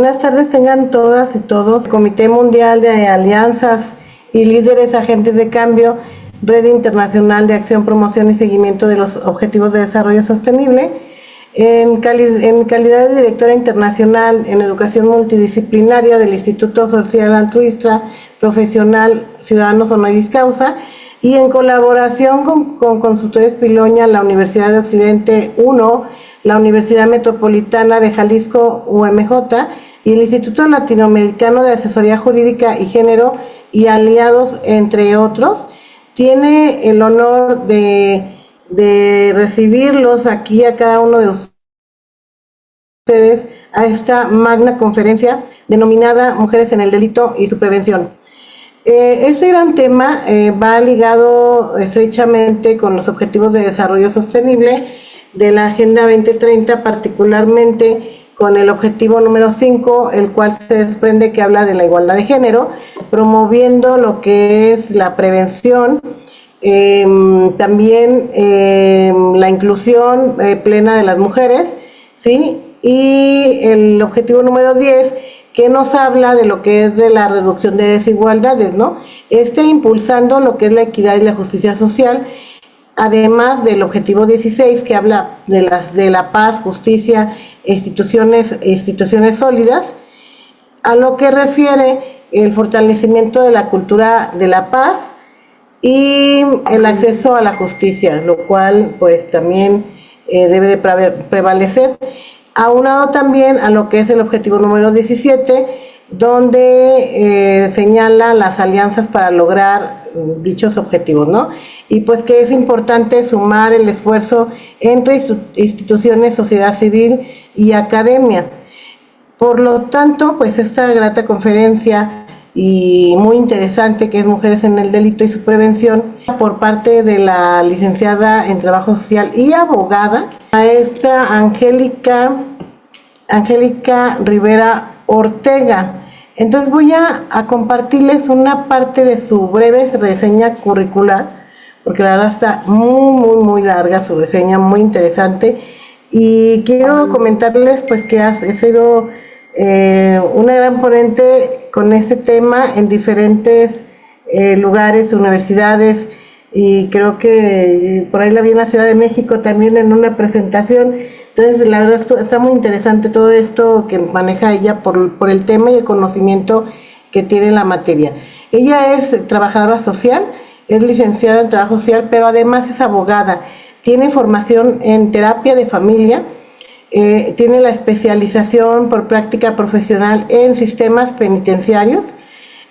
Buenas tardes tengan todas y todos. Comité Mundial de Alianzas y Líderes Agentes de Cambio, Red Internacional de Acción, Promoción y Seguimiento de los Objetivos de Desarrollo Sostenible. En calidad de directora internacional en educación multidisciplinaria del Instituto Social Altruista Profesional Ciudadanos Honoris Causa, y en colaboración con Consultores Piloña, la Universidad de Occidente 1, la Universidad Metropolitana de Jalisco UMJ y el Instituto Latinoamericano de Asesoría Jurídica y Género y aliados, entre otros, tiene el honor de recibirlos aquí a cada uno de ustedes a esta magna conferencia denominada Mujeres en el Delito y su Prevención. Este gran tema va ligado estrechamente con los Objetivos de Desarrollo Sostenible de la Agenda 2030, particularmente con el objetivo número 5, el cual se desprende que habla de la igualdad de género, promoviendo lo que es la prevención, también la inclusión plena de las mujeres, ¿sí? Y el objetivo número 10, que nos habla de lo que es de la reducción de desigualdades, ¿no? Impulsando lo que es la equidad y la justicia social, además del objetivo 16, que habla de la paz, justicia, instituciones sólidas, a lo que refiere el fortalecimiento de la cultura de la paz y el acceso a la justicia, lo cual pues también debe de prevalecer, aunado también a lo que es el objetivo número 17, donde señala las alianzas para lograr dichos objetivos, ¿no? Y pues que es importante sumar el esfuerzo entre instituciones, sociedad civil y academia. Por lo tanto, pues esta grata conferencia y muy interesante, que es Mujeres en el Delito y su Prevención, por parte de la licenciada en Trabajo Social y abogada, maestra Angélica Rivera Ortega. Entonces voy a compartirles una parte de su breve reseña curricular, porque la verdad está muy larga su reseña, muy interesante, y quiero comentarles pues que he sido una gran ponente con este tema en diferentes lugares, universidades, y creo que por ahí la vi en la Ciudad de México también en una presentación. Entonces la verdad está muy interesante todo esto que maneja ella por el tema y el conocimiento que tiene en la materia. Ella es trabajadora social, es licenciada en Trabajo Social, pero además es abogada, tiene formación en terapia de familia, tiene la especialización por práctica profesional en sistemas penitenciarios,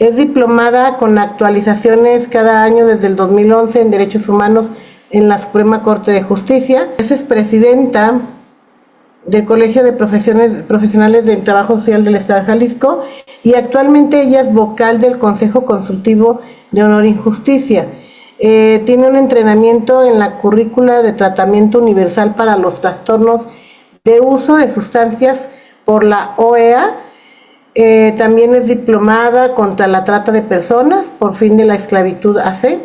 es diplomada con actualizaciones cada año desde el 2011 en Derechos Humanos en la Suprema Corte de Justicia, es presidenta del Colegio de Profesionales del Trabajo Social del Estado de Jalisco, y actualmente ella es vocal del Consejo Consultivo de Honor y Justicia. Tiene un entrenamiento en la currícula de tratamiento universal para los trastornos de uso de sustancias por la OEA. También es diplomada contra la trata de personas por fin de la esclavitud AC.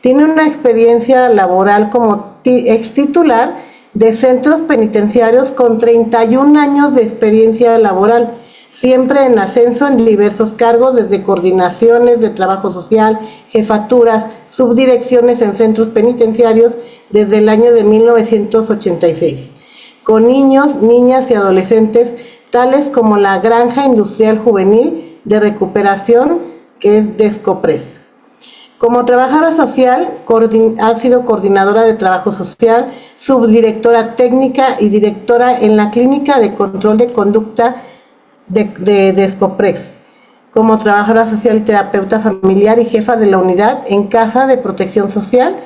Tiene una experiencia laboral como ex titular de centros penitenciarios con 31 años de experiencia laboral, siempre en ascenso en diversos cargos, desde coordinaciones de trabajo social, jefaturas, subdirecciones en centros penitenciarios desde el año de 1986, con niños, niñas y adolescentes, tales como la Granja Industrial Juvenil de Recuperación, que es Descopres. Como trabajadora social, ha sido coordinadora de trabajo social, subdirectora técnica y directora en la Clínica de Control de Conducta de Descopres. Como trabajadora social y terapeuta familiar y jefa de la unidad en Casa de Protección Social,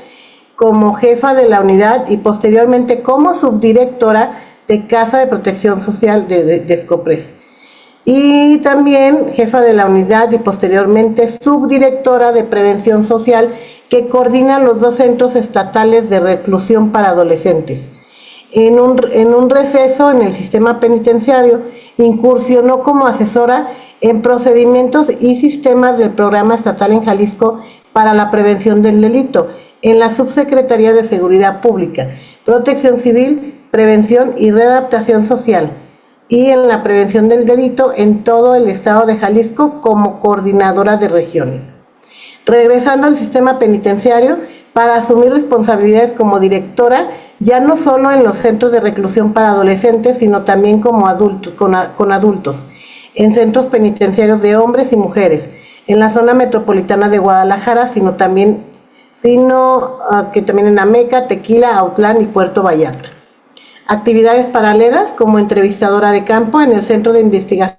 como jefa de la unidad y posteriormente como subdirectora de Casa de Protección Social de Descopres. Y también jefa de la unidad y posteriormente subdirectora de Prevención Social, que coordina los 2 centros estatales de reclusión para adolescentes. En un receso en el sistema penitenciario, incursionó como asesora en procedimientos y sistemas del Programa Estatal en Jalisco para la Prevención del Delito, en la Subsecretaría de Seguridad Pública, Protección Civil, Prevención y Readaptación Social, y en la prevención del delito en todo el estado de Jalisco como coordinadora de regiones. Regresando al sistema penitenciario para asumir responsabilidades como directora, ya no solo en los centros de reclusión para adolescentes, sino también como con adultos, en centros penitenciarios de hombres y mujeres, en la zona metropolitana de Guadalajara, que también en Ameca, Tequila, Autlán y Puerto Vallarta. Actividades paralelas como entrevistadora de campo en el Centro de Investigación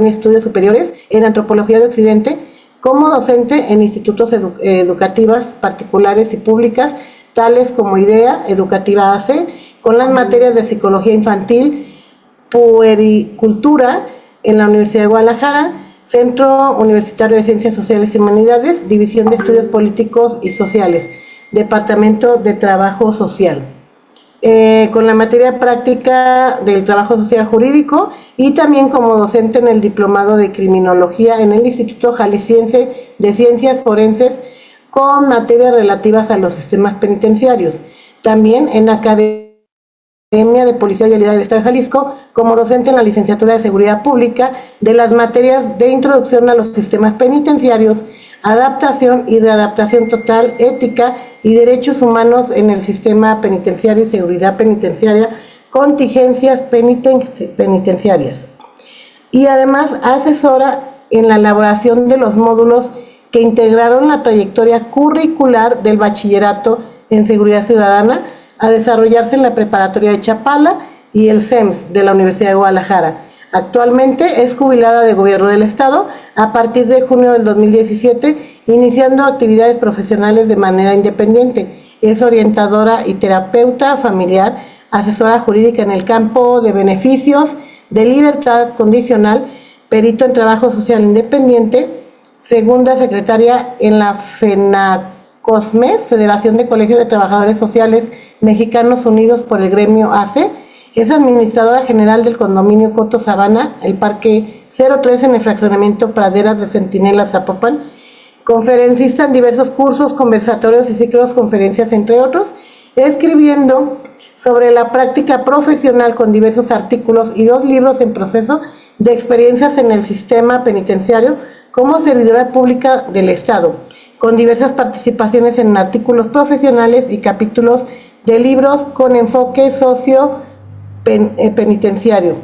y Estudios Superiores en Antropología de Occidente, como docente en institutos educativas particulares y públicas, tales como IDEA, Educativa AC, con las materias de Psicología Infantil, Puericultura en la Universidad de Guadalajara, Centro Universitario de Ciencias Sociales y Humanidades, División de Estudios Políticos y Sociales, Departamento de Trabajo Social. Con la materia práctica del trabajo social jurídico y también como docente en el diplomado de criminología en el Instituto Jalisciense de Ciencias Forenses con materias relativas a los sistemas penitenciarios. También en Academia de Policía y Vialidad del Estado de Jalisco como docente en la licenciatura de Seguridad Pública de las materias de introducción a los sistemas penitenciarios, adaptación y readaptación total, ética y derechos humanos en el sistema penitenciario y seguridad penitenciaria, contingencias penitenciarias. Y además asesora en la elaboración de los módulos que integraron la trayectoria curricular del bachillerato en seguridad ciudadana a desarrollarse en la preparatoria de Chapala y el CEMS de la Universidad de Guadalajara. Actualmente es jubilada de Gobierno del Estado a partir de junio del 2017, iniciando actividades profesionales de manera independiente. Es orientadora y terapeuta familiar, asesora jurídica en el campo de beneficios, de libertad condicional, perito en trabajo social independiente, segunda secretaria en la FENACOSMES, Federación de Colegios de Trabajadores Sociales Mexicanos Unidos por el Gremio ACE. Es administradora general del condominio Coto Sabana, el Parque 03 en el fraccionamiento Praderas de Centinela, Zapopan. Conferencista en diversos cursos, conversatorios y ciclos, conferencias, entre otros. Escribiendo sobre la práctica profesional con diversos artículos y 2 libros en proceso de experiencias en el sistema penitenciario como servidora pública del Estado, con diversas participaciones en artículos profesionales y capítulos de libros con enfoque penitenciario.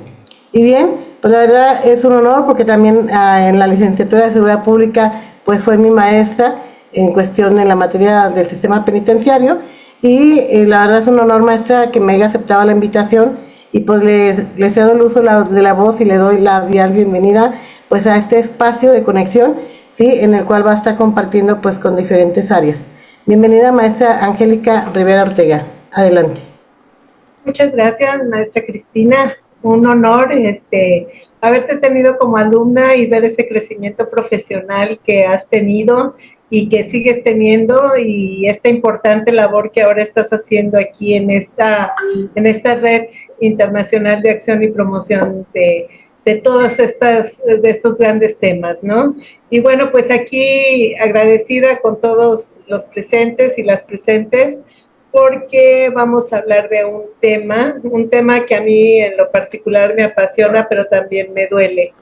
Y bien, pues la verdad es un honor porque también en la licenciatura de Seguridad Pública pues fue mi maestra en cuestión en la materia del sistema penitenciario y la verdad es un honor, maestra, que me haya aceptado la invitación y pues le cedo el uso de la voz y le doy la bienvenida pues a este espacio de conexión, ¿sí?, en el cual va a estar compartiendo pues con diferentes áreas. Bienvenida, maestra Angélica Rivera Ortega. Adelante. Muchas gracias, maestra Cristina. Un honor haberte tenido como alumna y ver ese crecimiento profesional que has tenido y que sigues teniendo, y esta importante labor que ahora estás haciendo aquí en esta red internacional de acción y promoción de estos grandes temas, ¿no? Y bueno, pues aquí agradecida con todos los presentes y las presentes, porque vamos a hablar de un tema que a mí en lo particular me apasiona, pero también me duele.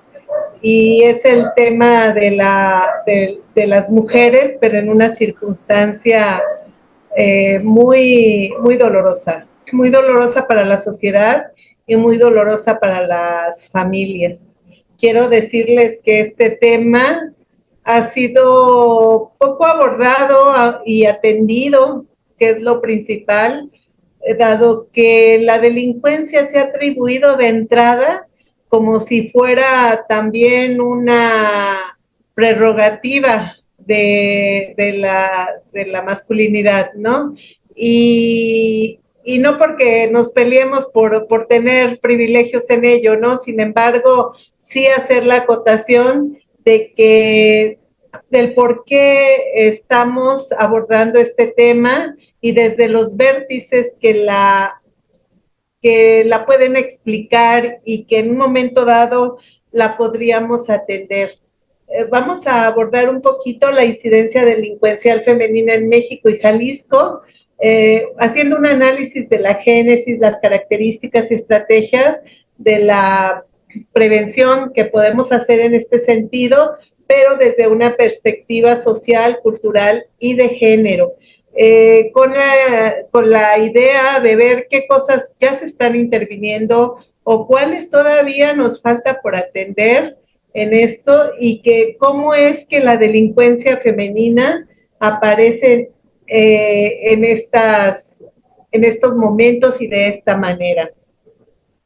Y es el tema de las mujeres, pero en una circunstancia muy dolorosa para la sociedad y muy dolorosa para las familias. Quiero decirles que este tema ha sido poco abordado y atendido, que es lo principal, dado que la delincuencia se ha atribuido de entrada como si fuera también una prerrogativa de la masculinidad, ¿no? Y no porque nos peleemos por tener privilegios en ello, ¿no? Sin embargo, sí hacer la acotación del por qué estamos abordando este tema y desde los vértices que la pueden explicar y que en un momento dado la podríamos atender. Vamos a abordar un poquito la incidencia delincuencial femenina en México y Jalisco, haciendo un análisis de la génesis, las características y estrategias de la prevención que podemos hacer en este sentido, pero desde una perspectiva social, cultural y de género. Con la idea de ver qué cosas ya se están interviniendo o cuáles todavía nos falta por atender en esto y que cómo es que la delincuencia femenina aparece en estos momentos y de esta manera.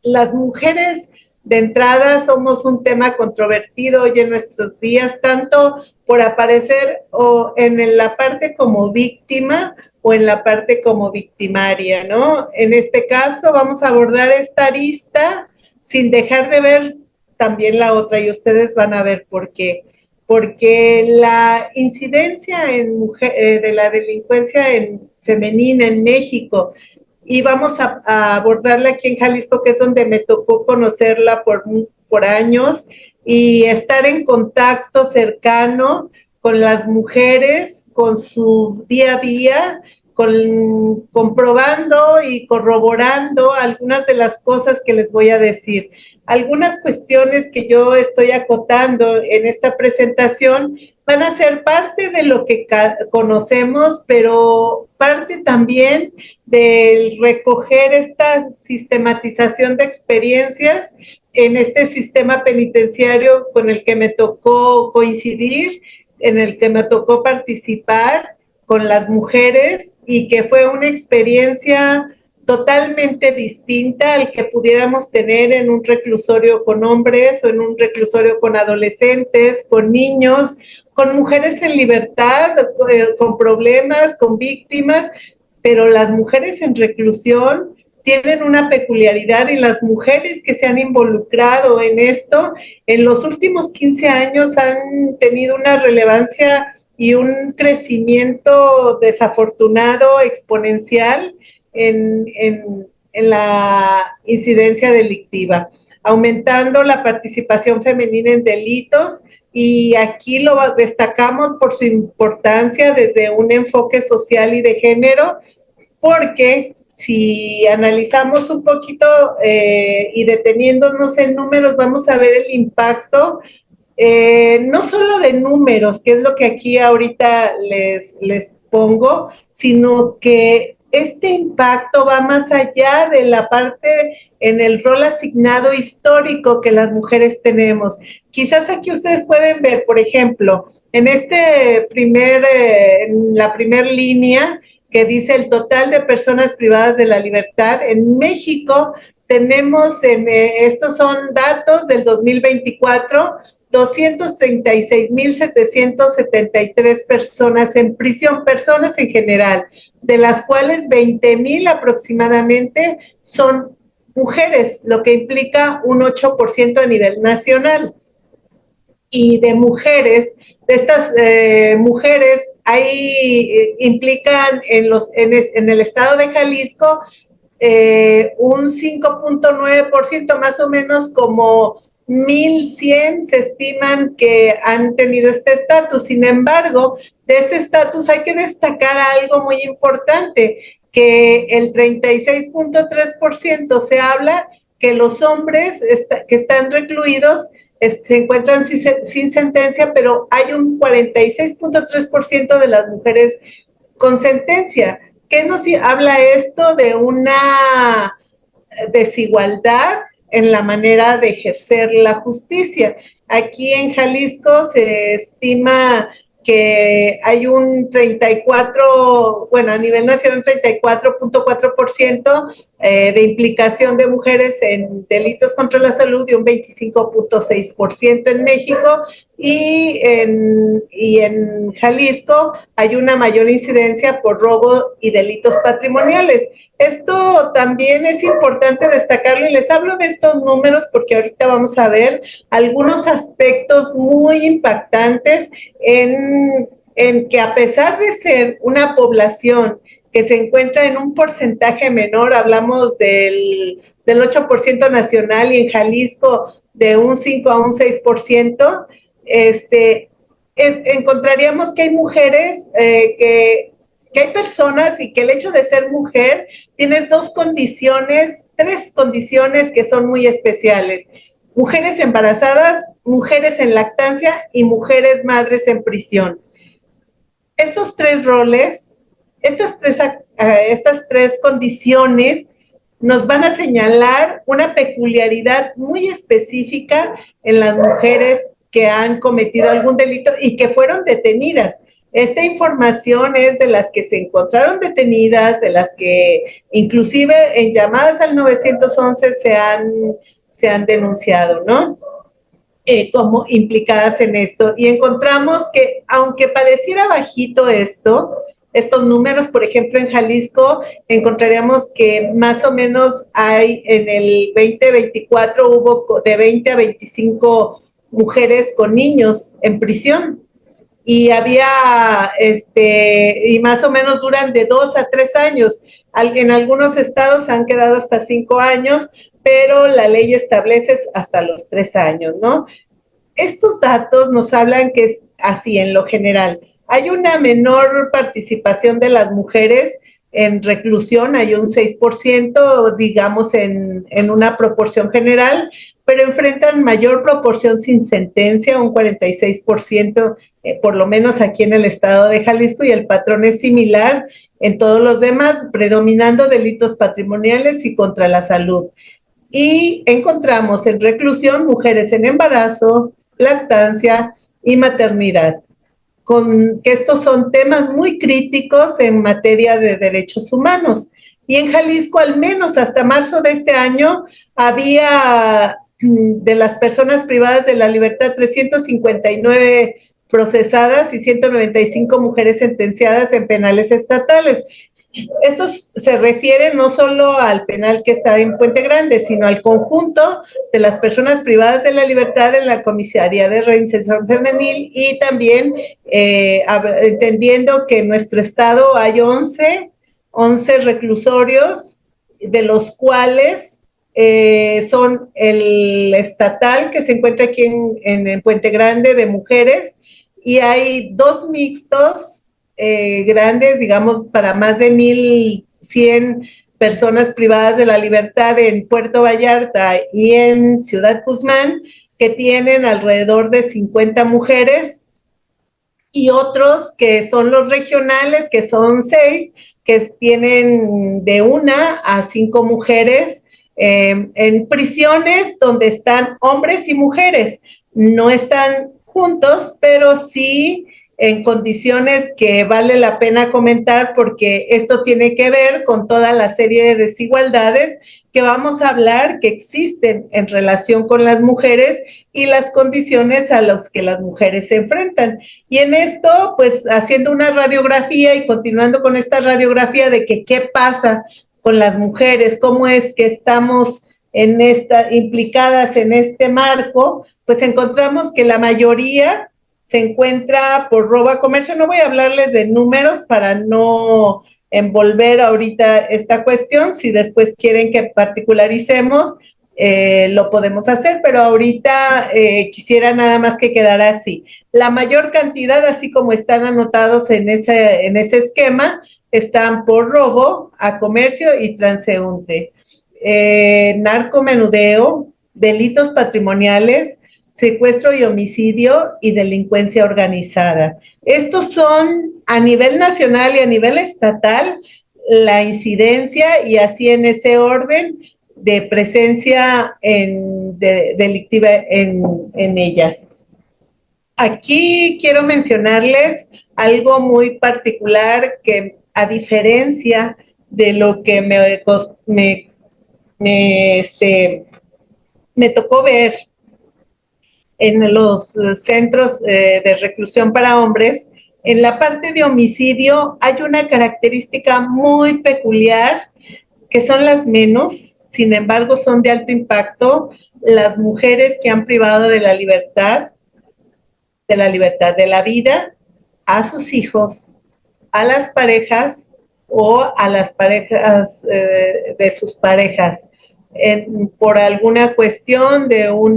Las mujeres de entrada somos un tema controvertido hoy en nuestros días, tanto por aparecer o en la parte como víctima o en la parte como victimaria, ¿no? En este caso vamos a abordar esta arista sin dejar de ver también la otra y ustedes van a ver por qué. Porque la incidencia de la delincuencia femenina en México y vamos a abordarla aquí en Jalisco, que es donde me tocó conocerla por años y estar en contacto cercano con las mujeres, con su día a día, comprobando y corroborando algunas de las cosas que les voy a decir. Algunas cuestiones que yo estoy acotando en esta presentación van a ser parte de lo que conocemos, pero parte también del recoger esta sistematización de experiencias en este sistema penitenciario con el que me tocó coincidir, en el que me tocó participar con las mujeres y que fue una experiencia totalmente distinta al que pudiéramos tener en un reclusorio con hombres o en un reclusorio con adolescentes, con niños, con mujeres en libertad, con problemas, con víctimas, pero las mujeres en reclusión tienen una peculiaridad y las mujeres que se han involucrado en esto en los últimos 15 años han tenido una relevancia y un crecimiento desafortunado, exponencial en la incidencia delictiva, aumentando la participación femenina en delitos y aquí lo destacamos por su importancia desde un enfoque social y de género, porque si analizamos un poquito y deteniéndonos en números, vamos a ver el impacto, no solo de números, que es lo que aquí ahorita les pongo, sino que este impacto va más allá de la parte en el rol asignado histórico que las mujeres tenemos. Quizás aquí ustedes pueden ver, por ejemplo, en en la primera línea, que dice el total de personas privadas de la libertad. En México tenemos, estos son datos del 2024, 236,773 personas en prisión, personas en general, de las cuales 20,000 aproximadamente son mujeres, lo que implica un 8% a nivel nacional. Y de mujeres, de estas mujeres, ahí implican en el estado de Jalisco un 5.9%, más o menos como 1,100 se estiman que han tenido este estatus. Sin embargo, de este estatus hay que destacar algo muy importante, que el 36.3% se habla que los hombres que están recluidos se encuentran sin sentencia, pero hay un 46.3% de las mujeres con sentencia. ¿Qué nos habla esto de una desigualdad en la manera de ejercer la justicia? Aquí en Jalisco se estima que hay un 34, bueno, a nivel nacional 34.4% de implicación de mujeres en delitos contra la salud y un 25.6% en México y en Jalisco hay una mayor incidencia por robo y delitos patrimoniales. Esto también es importante destacarlo y les hablo de estos números porque ahorita vamos a ver algunos aspectos muy impactantes en que a pesar de ser una población que se encuentra en un porcentaje menor, hablamos del 8% nacional y en Jalisco de un 5 a un 6%, encontraríamos que hay mujeres que que hay personas y que el hecho de ser mujer tienes tres condiciones que son muy especiales. Mujeres embarazadas, mujeres en lactancia y mujeres madres en prisión. Estos tres roles, estas tres condiciones nos van a señalar una peculiaridad muy específica en las mujeres que han cometido algún delito y que fueron detenidas. Esta información es de las que se encontraron detenidas, de las que inclusive en llamadas al 911 se han denunciado, ¿no? Como implicadas en esto. Y encontramos que, aunque pareciera bajito estos números, por ejemplo, en Jalisco, encontraríamos que más o menos hay en el 2024 hubo de 20 a 25 mujeres con niños en prisión. Y y más o menos duran de 2 a 3 años. En algunos estados han quedado hasta 5 años, pero la ley establece hasta los 3 años, ¿no? Estos datos nos hablan que es así en lo general. Hay una menor participación de las mujeres en reclusión, hay un 6%, digamos, en una proporción general, pero enfrentan mayor proporción sin sentencia, un 46%, por lo menos aquí en el estado de Jalisco, y el patrón es similar en todos los demás, predominando delitos patrimoniales y contra la salud. Y encontramos en reclusión mujeres en embarazo, lactancia y maternidad, que estos son temas muy críticos en materia de derechos humanos. Y en Jalisco, al menos hasta marzo de este año, había de las personas privadas de la libertad 359 procesadas y 195 mujeres sentenciadas en penales estatales. Esto se refiere no solo al penal que está en Puente Grande, sino al conjunto de las personas privadas de la libertad en la Comisaría de Reinserción Femenil y también entendiendo que en nuestro estado hay 11 reclusorios, de los cuales son el estatal que se encuentra aquí en Puente Grande de mujeres y hay 2 mixtos grandes, digamos, para más de 1,100 personas privadas de la libertad en Puerto Vallarta y en Ciudad Guzmán, que tienen alrededor de 50 mujeres, y otros que son los regionales, que son 6, que tienen de 1 a 5 mujeres en prisiones donde están hombres y mujeres. No están juntos, pero sí en condiciones que vale la pena comentar porque esto tiene que ver con toda la serie de desigualdades que vamos a hablar que existen en relación con las mujeres y las condiciones a las que las mujeres se enfrentan. Y en esto, pues haciendo una radiografía y continuando con esta radiografía de que qué pasa con las mujeres, cómo es que estamos implicadas en este marco, pues encontramos que la mayoría se encuentra por robo a comercio. No voy a hablarles de números para no envolver ahorita esta cuestión. Si después quieren que particularicemos, lo podemos hacer, pero ahorita quisiera nada más que quedara así. La mayor cantidad, así como están anotados en ese esquema, están por robo a comercio y transeúnte. Narcomenudeo, delitos patrimoniales, secuestro y homicidio y delincuencia organizada. Estos son a nivel nacional y a nivel estatal la incidencia y así en ese orden de presencia delictiva en ellas. Aquí quiero mencionarles algo muy particular que a diferencia de lo que me tocó ver en los centros de reclusión para hombres, en la parte de homicidio hay una característica muy peculiar que son las menos, sin embargo son de alto impacto, las mujeres que han privado de la libertad de la vida, a sus hijos, a las parejas o a las parejas de sus parejas, por alguna cuestión de un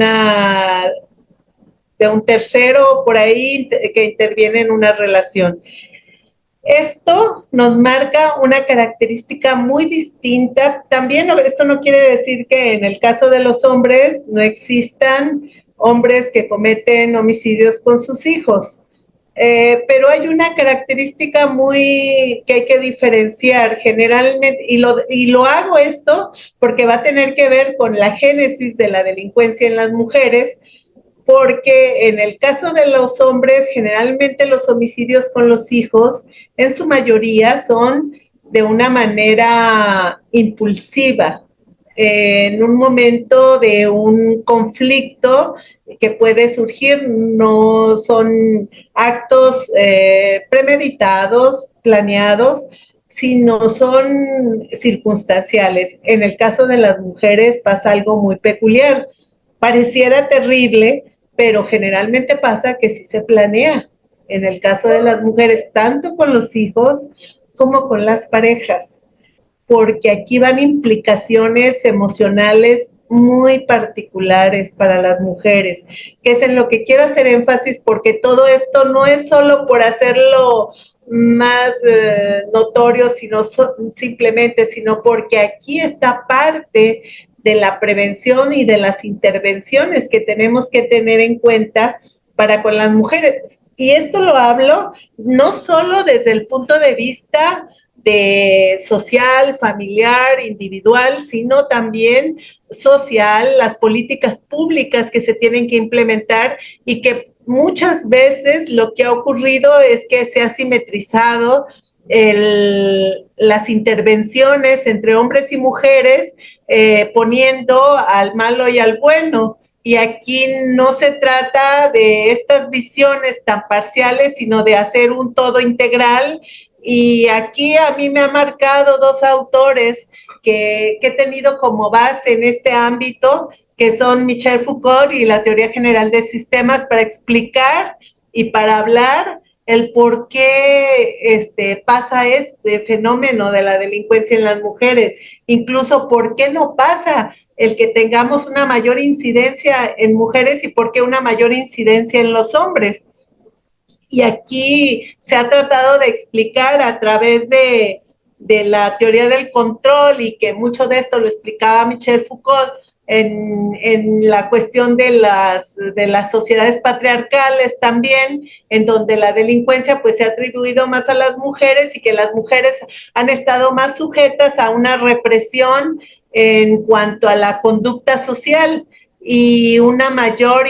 tercero por ahí que interviene en una relación. Esto nos marca una característica muy distinta. También esto no quiere decir que en el caso de los hombres no existan hombres que cometen homicidios con sus hijos. Pero hay una característica muy que hay que diferenciar generalmente, y lo hago esto porque va a tener que ver con la génesis de la delincuencia en las mujeres, porque en el caso de los hombres, generalmente los homicidios con los hijos, en su mayoría, son de una manera impulsiva, en un momento de un conflicto que puede surgir, no son actos premeditados, planeados, sino son circunstanciales. En el caso de las mujeres pasa algo muy peculiar. Pareciera terrible, pero generalmente pasa que sí se planea. En el caso de las mujeres, tanto con los hijos como con las parejas, porque aquí van implicaciones emocionales muy particulares para las mujeres, que es en lo que quiero hacer énfasis, porque todo esto no es solo por hacerlo más notorio, simplemente, sino porque aquí está parte de la prevención y de las intervenciones que tenemos que tener en cuenta para con las mujeres. Y esto lo hablo no solo desde el punto de vista de social, familiar, individual, sino también social, las políticas públicas que se tienen que implementar, y que muchas veces lo que ha ocurrido es que se ha simetrizado las intervenciones entre hombres y mujeres, poniendo al malo y al bueno. Y aquí no se trata de estas visiones tan parciales, sino de hacer un todo integral. Y aquí a mí me ha marcado dos autores que he tenido como base en este ámbito, que son Michel Foucault y la teoría general de sistemas, para explicar y para hablar el por qué pasa este fenómeno de la delincuencia en las mujeres, incluso por qué no pasa el que tengamos una mayor incidencia en mujeres y por qué una mayor incidencia en los hombres. Y aquí se ha tratado de explicar a través de la teoría del control, y que mucho de esto lo explicaba Michel Foucault en la cuestión de las sociedades patriarcales también, en donde la delincuencia pues se ha atribuido más a las mujeres, y que las mujeres han estado más sujetas a una represión en cuanto a la conducta social y una mayor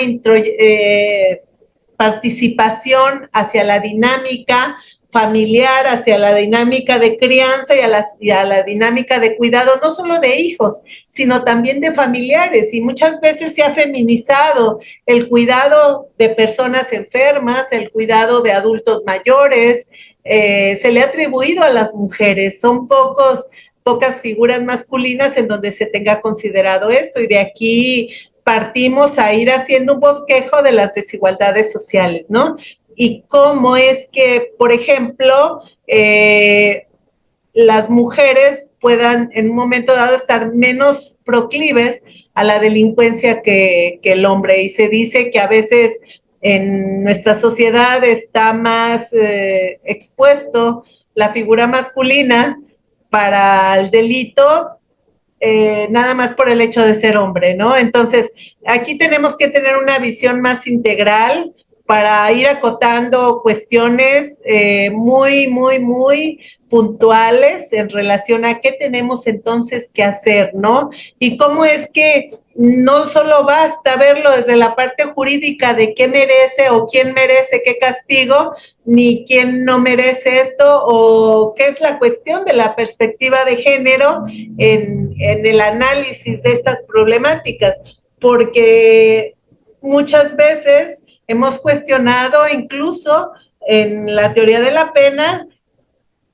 participación hacia la dinámica familiar, hacia la dinámica de crianza y a la dinámica de cuidado, no solo de hijos, sino también de familiares. Y muchas veces se ha feminizado el cuidado de personas enfermas, el cuidado de adultos mayores, se le ha atribuido a las mujeres. Son pocas figuras masculinas en donde se tenga considerado esto, y de aquí partimos a ir haciendo un bosquejo de las desigualdades sociales, ¿no? Y cómo es que, por ejemplo, las mujeres puedan en un momento dado estar menos proclives a la delincuencia que el hombre. Y se dice que a veces en nuestra sociedad está más expuesto la figura masculina para el delito, nada más por el hecho de ser hombre, ¿no? Entonces, aquí tenemos que tener una visión más integral para ir acotando cuestiones muy, muy, muy puntuales en relación a qué tenemos entonces que hacer, ¿no? Y cómo es que no solo basta verlo desde la parte jurídica de qué merece o quién merece qué castigo, ni quién no merece esto, o qué es la cuestión de la perspectiva de género en el análisis de estas problemáticas, porque muchas veces hemos cuestionado incluso en la teoría de la pena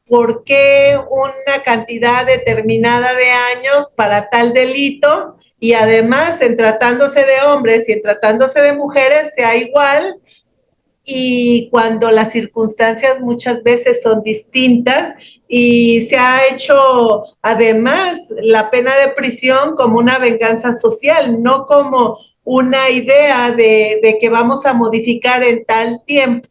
por qué una cantidad determinada de años para tal delito, y además en tratándose de hombres y en tratándose de mujeres sea igual, y cuando las circunstancias muchas veces son distintas, y se ha hecho además la pena de prisión como una venganza social, no como una idea de que vamos a modificar en tal tiempo,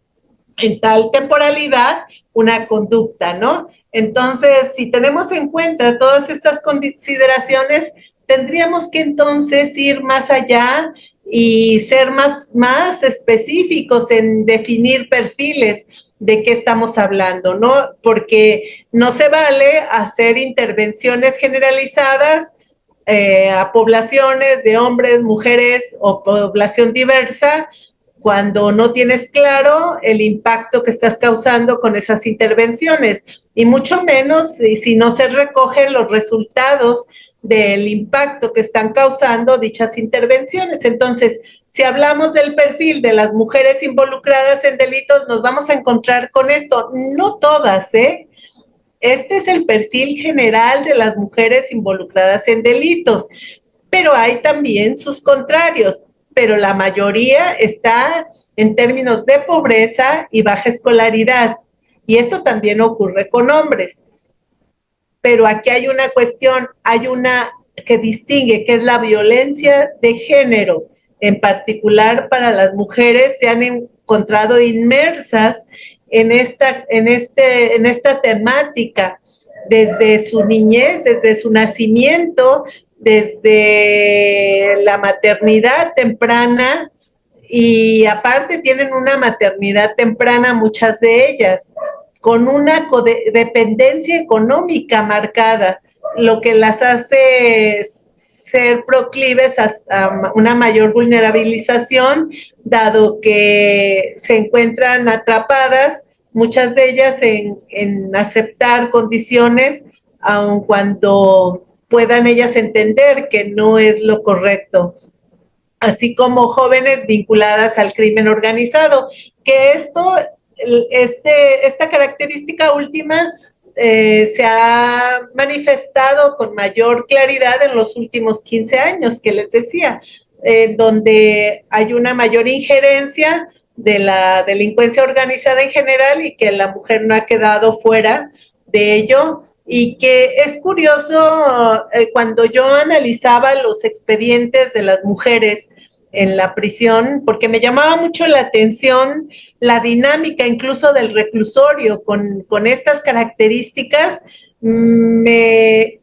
en tal temporalidad, una conducta, ¿no? Entonces, si tenemos en cuenta todas estas consideraciones, tendríamos que entonces ir más allá y ser más específicos en definir perfiles de qué estamos hablando, ¿no? Porque no se vale hacer intervenciones generalizadas a poblaciones de hombres, mujeres o población diversa cuando no tienes claro el impacto que estás causando con esas intervenciones y mucho menos si no se recogen los resultados del impacto que están causando dichas intervenciones. Entonces, si hablamos del perfil de las mujeres involucradas en delitos, nos vamos a encontrar con esto. No todas, ¿eh? Este es el perfil general de las mujeres involucradas en delitos, pero hay también sus contrarios, pero la mayoría está en términos de pobreza y baja escolaridad. Y esto también ocurre con hombres. Pero aquí hay una cuestión, hay una que distingue, que es la violencia de género. En particular para las mujeres se han encontrado inmersas en esta temática desde su niñez, desde su nacimiento, desde la maternidad temprana y aparte tienen una maternidad temprana muchas de ellas con una dependencia económica marcada, lo que las hace ser proclives a una mayor vulnerabilización, dado que se encuentran atrapadas, muchas de ellas en aceptar condiciones, aun cuando puedan ellas entender que no es lo correcto, así como jóvenes vinculadas al crimen organizado, que esta característica última se ha manifestado con mayor claridad en los últimos 15 años, que les decía, donde hay una mayor injerencia de la delincuencia organizada en general y que la mujer no ha quedado fuera de ello. Y que es curioso, cuando yo analizaba los expedientes de las mujeres en la prisión, porque me llamaba mucho la atención la dinámica incluso del reclusorio con estas características, me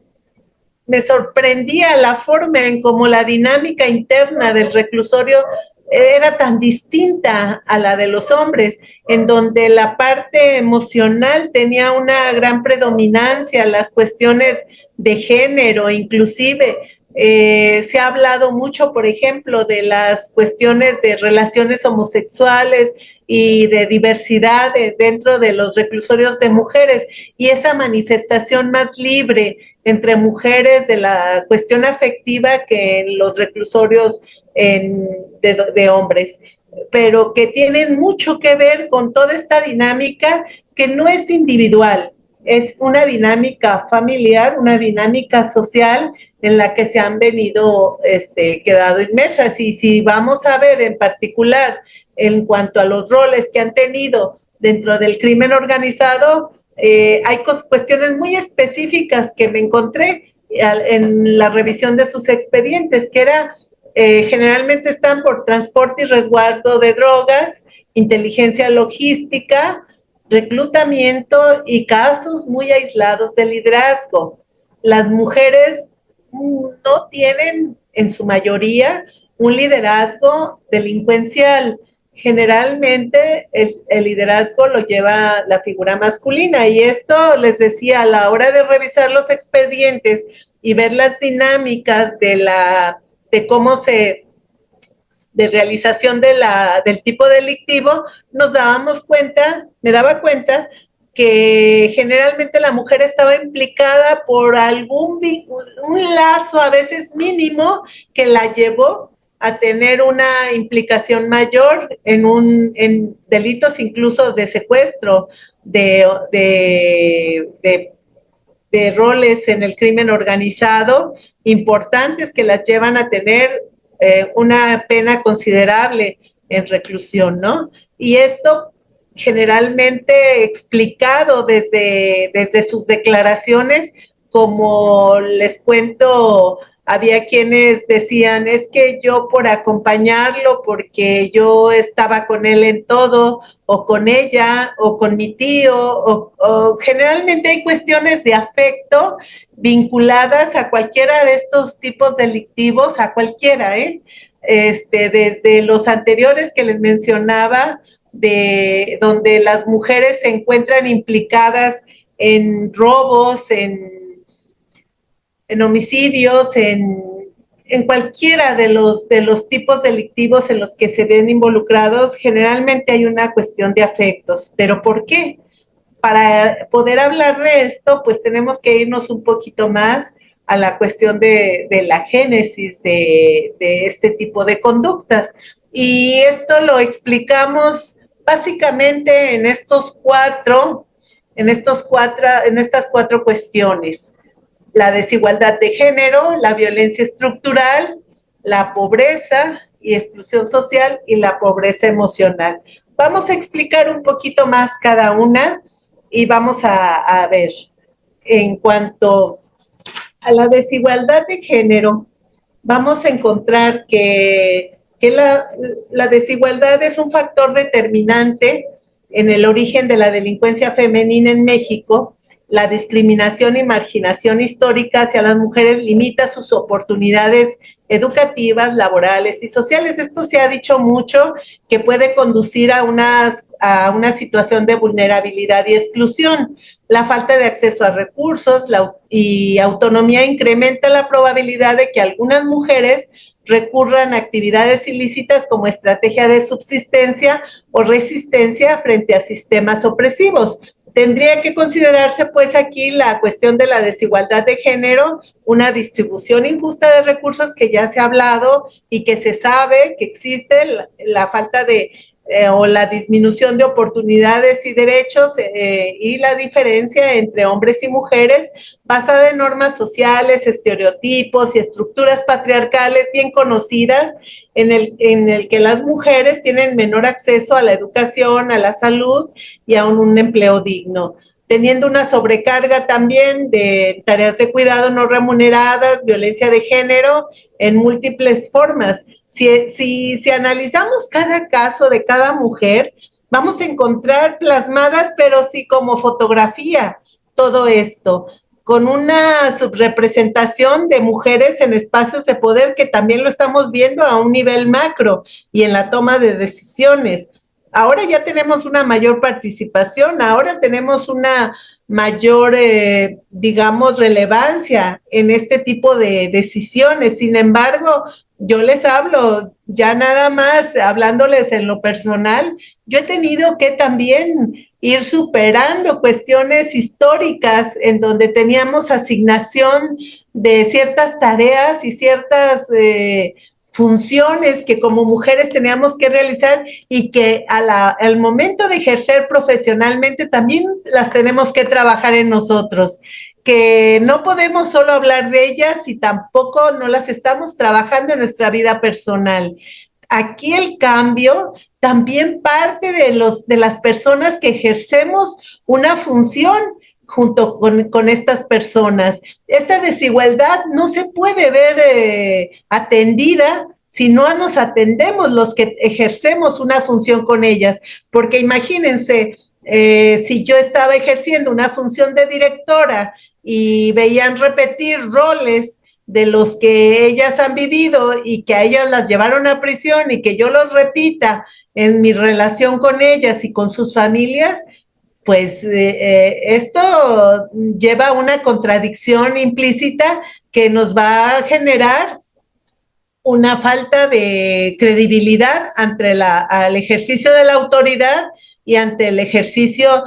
sorprendía la forma en cómo la dinámica interna del reclusorio era tan distinta a la de los hombres, en donde la parte emocional tenía una gran predominancia, las cuestiones de género, inclusive. Se ha hablado mucho, por ejemplo, de las cuestiones de relaciones homosexuales y de diversidad dentro de los reclusorios de mujeres y esa manifestación más libre entre mujeres de la cuestión afectiva que en los reclusorios de hombres, pero que tienen mucho que ver con toda esta dinámica que no es individual, es una dinámica familiar, una dinámica social en la que se han venido quedado inmersas. Y si vamos a ver en particular en cuanto a los roles que han tenido dentro del crimen organizado, hay cuestiones muy específicas que me encontré en la revisión de sus expedientes, que era generalmente están por transporte y resguardo de drogas, inteligencia logística, reclutamiento y casos muy aislados de liderazgo. Las mujeres no tienen en su mayoría un liderazgo delincuencial. Generalmente el liderazgo lo lleva la figura masculina y esto les decía a la hora de revisar los expedientes y ver las dinámicas de cómo de realización del tipo delictivo, me daba cuenta que generalmente la mujer estaba implicada por un lazo a veces mínimo que la llevó a tener una implicación mayor en delitos incluso de secuestro, de roles en el crimen organizado importantes que las llevan a tener una pena considerable en reclusión, ¿no? Y esto generalmente explicado desde sus declaraciones, como les cuento había quienes decían, es que yo por acompañarlo, porque yo estaba con él en todo, o con ella, o con mi tío, o generalmente hay cuestiones de afecto vinculadas a cualquiera de estos tipos delictivos, a cualquiera, desde los anteriores que les mencionaba, de donde las mujeres se encuentran implicadas en robos, en homicidios, en cualquiera de los tipos delictivos en los que se ven involucrados, generalmente hay una cuestión de afectos. ¿Pero por qué? Para poder hablar de esto, pues tenemos que irnos un poquito más a la cuestión de la génesis de este tipo de conductas. Y esto lo explicamos básicamente en estas cuatro cuestiones: la desigualdad de género, la violencia estructural, la pobreza y exclusión social y la pobreza emocional. Vamos a explicar un poquito más cada una y vamos a ver. En cuanto a la desigualdad de género, vamos a encontrar que la desigualdad es un factor determinante en el origen de la delincuencia femenina en México. La discriminación y marginación histórica hacia las mujeres limita sus oportunidades educativas, laborales y sociales. Esto se ha dicho mucho, que puede conducir a una situación de vulnerabilidad y exclusión. La falta de acceso a recursos y autonomía incrementa la probabilidad de que algunas mujeres recurran a actividades ilícitas como estrategia de subsistencia o resistencia frente a sistemas opresivos. Tendría que considerarse pues aquí la cuestión de la desigualdad de género, una distribución injusta de recursos que ya se ha hablado y que se sabe que existe, la falta de o la disminución de oportunidades y derechos y la diferencia entre hombres y mujeres basada en normas sociales, estereotipos y estructuras patriarcales bien conocidas, en el que las mujeres tienen menor acceso a la educación, a la salud y a un empleo digno, teniendo una sobrecarga también de tareas de cuidado no remuneradas, violencia de género en múltiples formas. Si analizamos cada caso de cada mujer, vamos a encontrar plasmadas, pero sí como fotografía, todo esto, con una subrepresentación de mujeres en espacios de poder que también lo estamos viendo a un nivel macro y en la toma de decisiones. Ahora ya tenemos una mayor participación, ahora tenemos una mayor, digamos, relevancia en este tipo de decisiones. Sin embargo, yo les hablo, ya nada más hablándoles en lo personal, yo he tenido que también ir superando cuestiones históricas en donde teníamos asignación de ciertas tareas y ciertas funciones que como mujeres teníamos que realizar y que al momento de ejercer profesionalmente también las tenemos que trabajar en nosotros, que no podemos solo hablar de ellas y tampoco no las estamos trabajando en nuestra vida personal. Aquí el cambio también parte de las personas que ejercemos una función junto con estas personas. Esta desigualdad no se puede ver atendida si no nos atendemos los que ejercemos una función con ellas, porque imagínense, si yo estaba ejerciendo una función de directora y veían repetir roles de los que ellas han vivido y que a ellas las llevaron a prisión y que yo los repita en mi relación con ellas y con sus familias, pues esto lleva a una contradicción implícita que nos va a generar una falta de credibilidad ante al ejercicio de la autoridad y ante el ejercicio,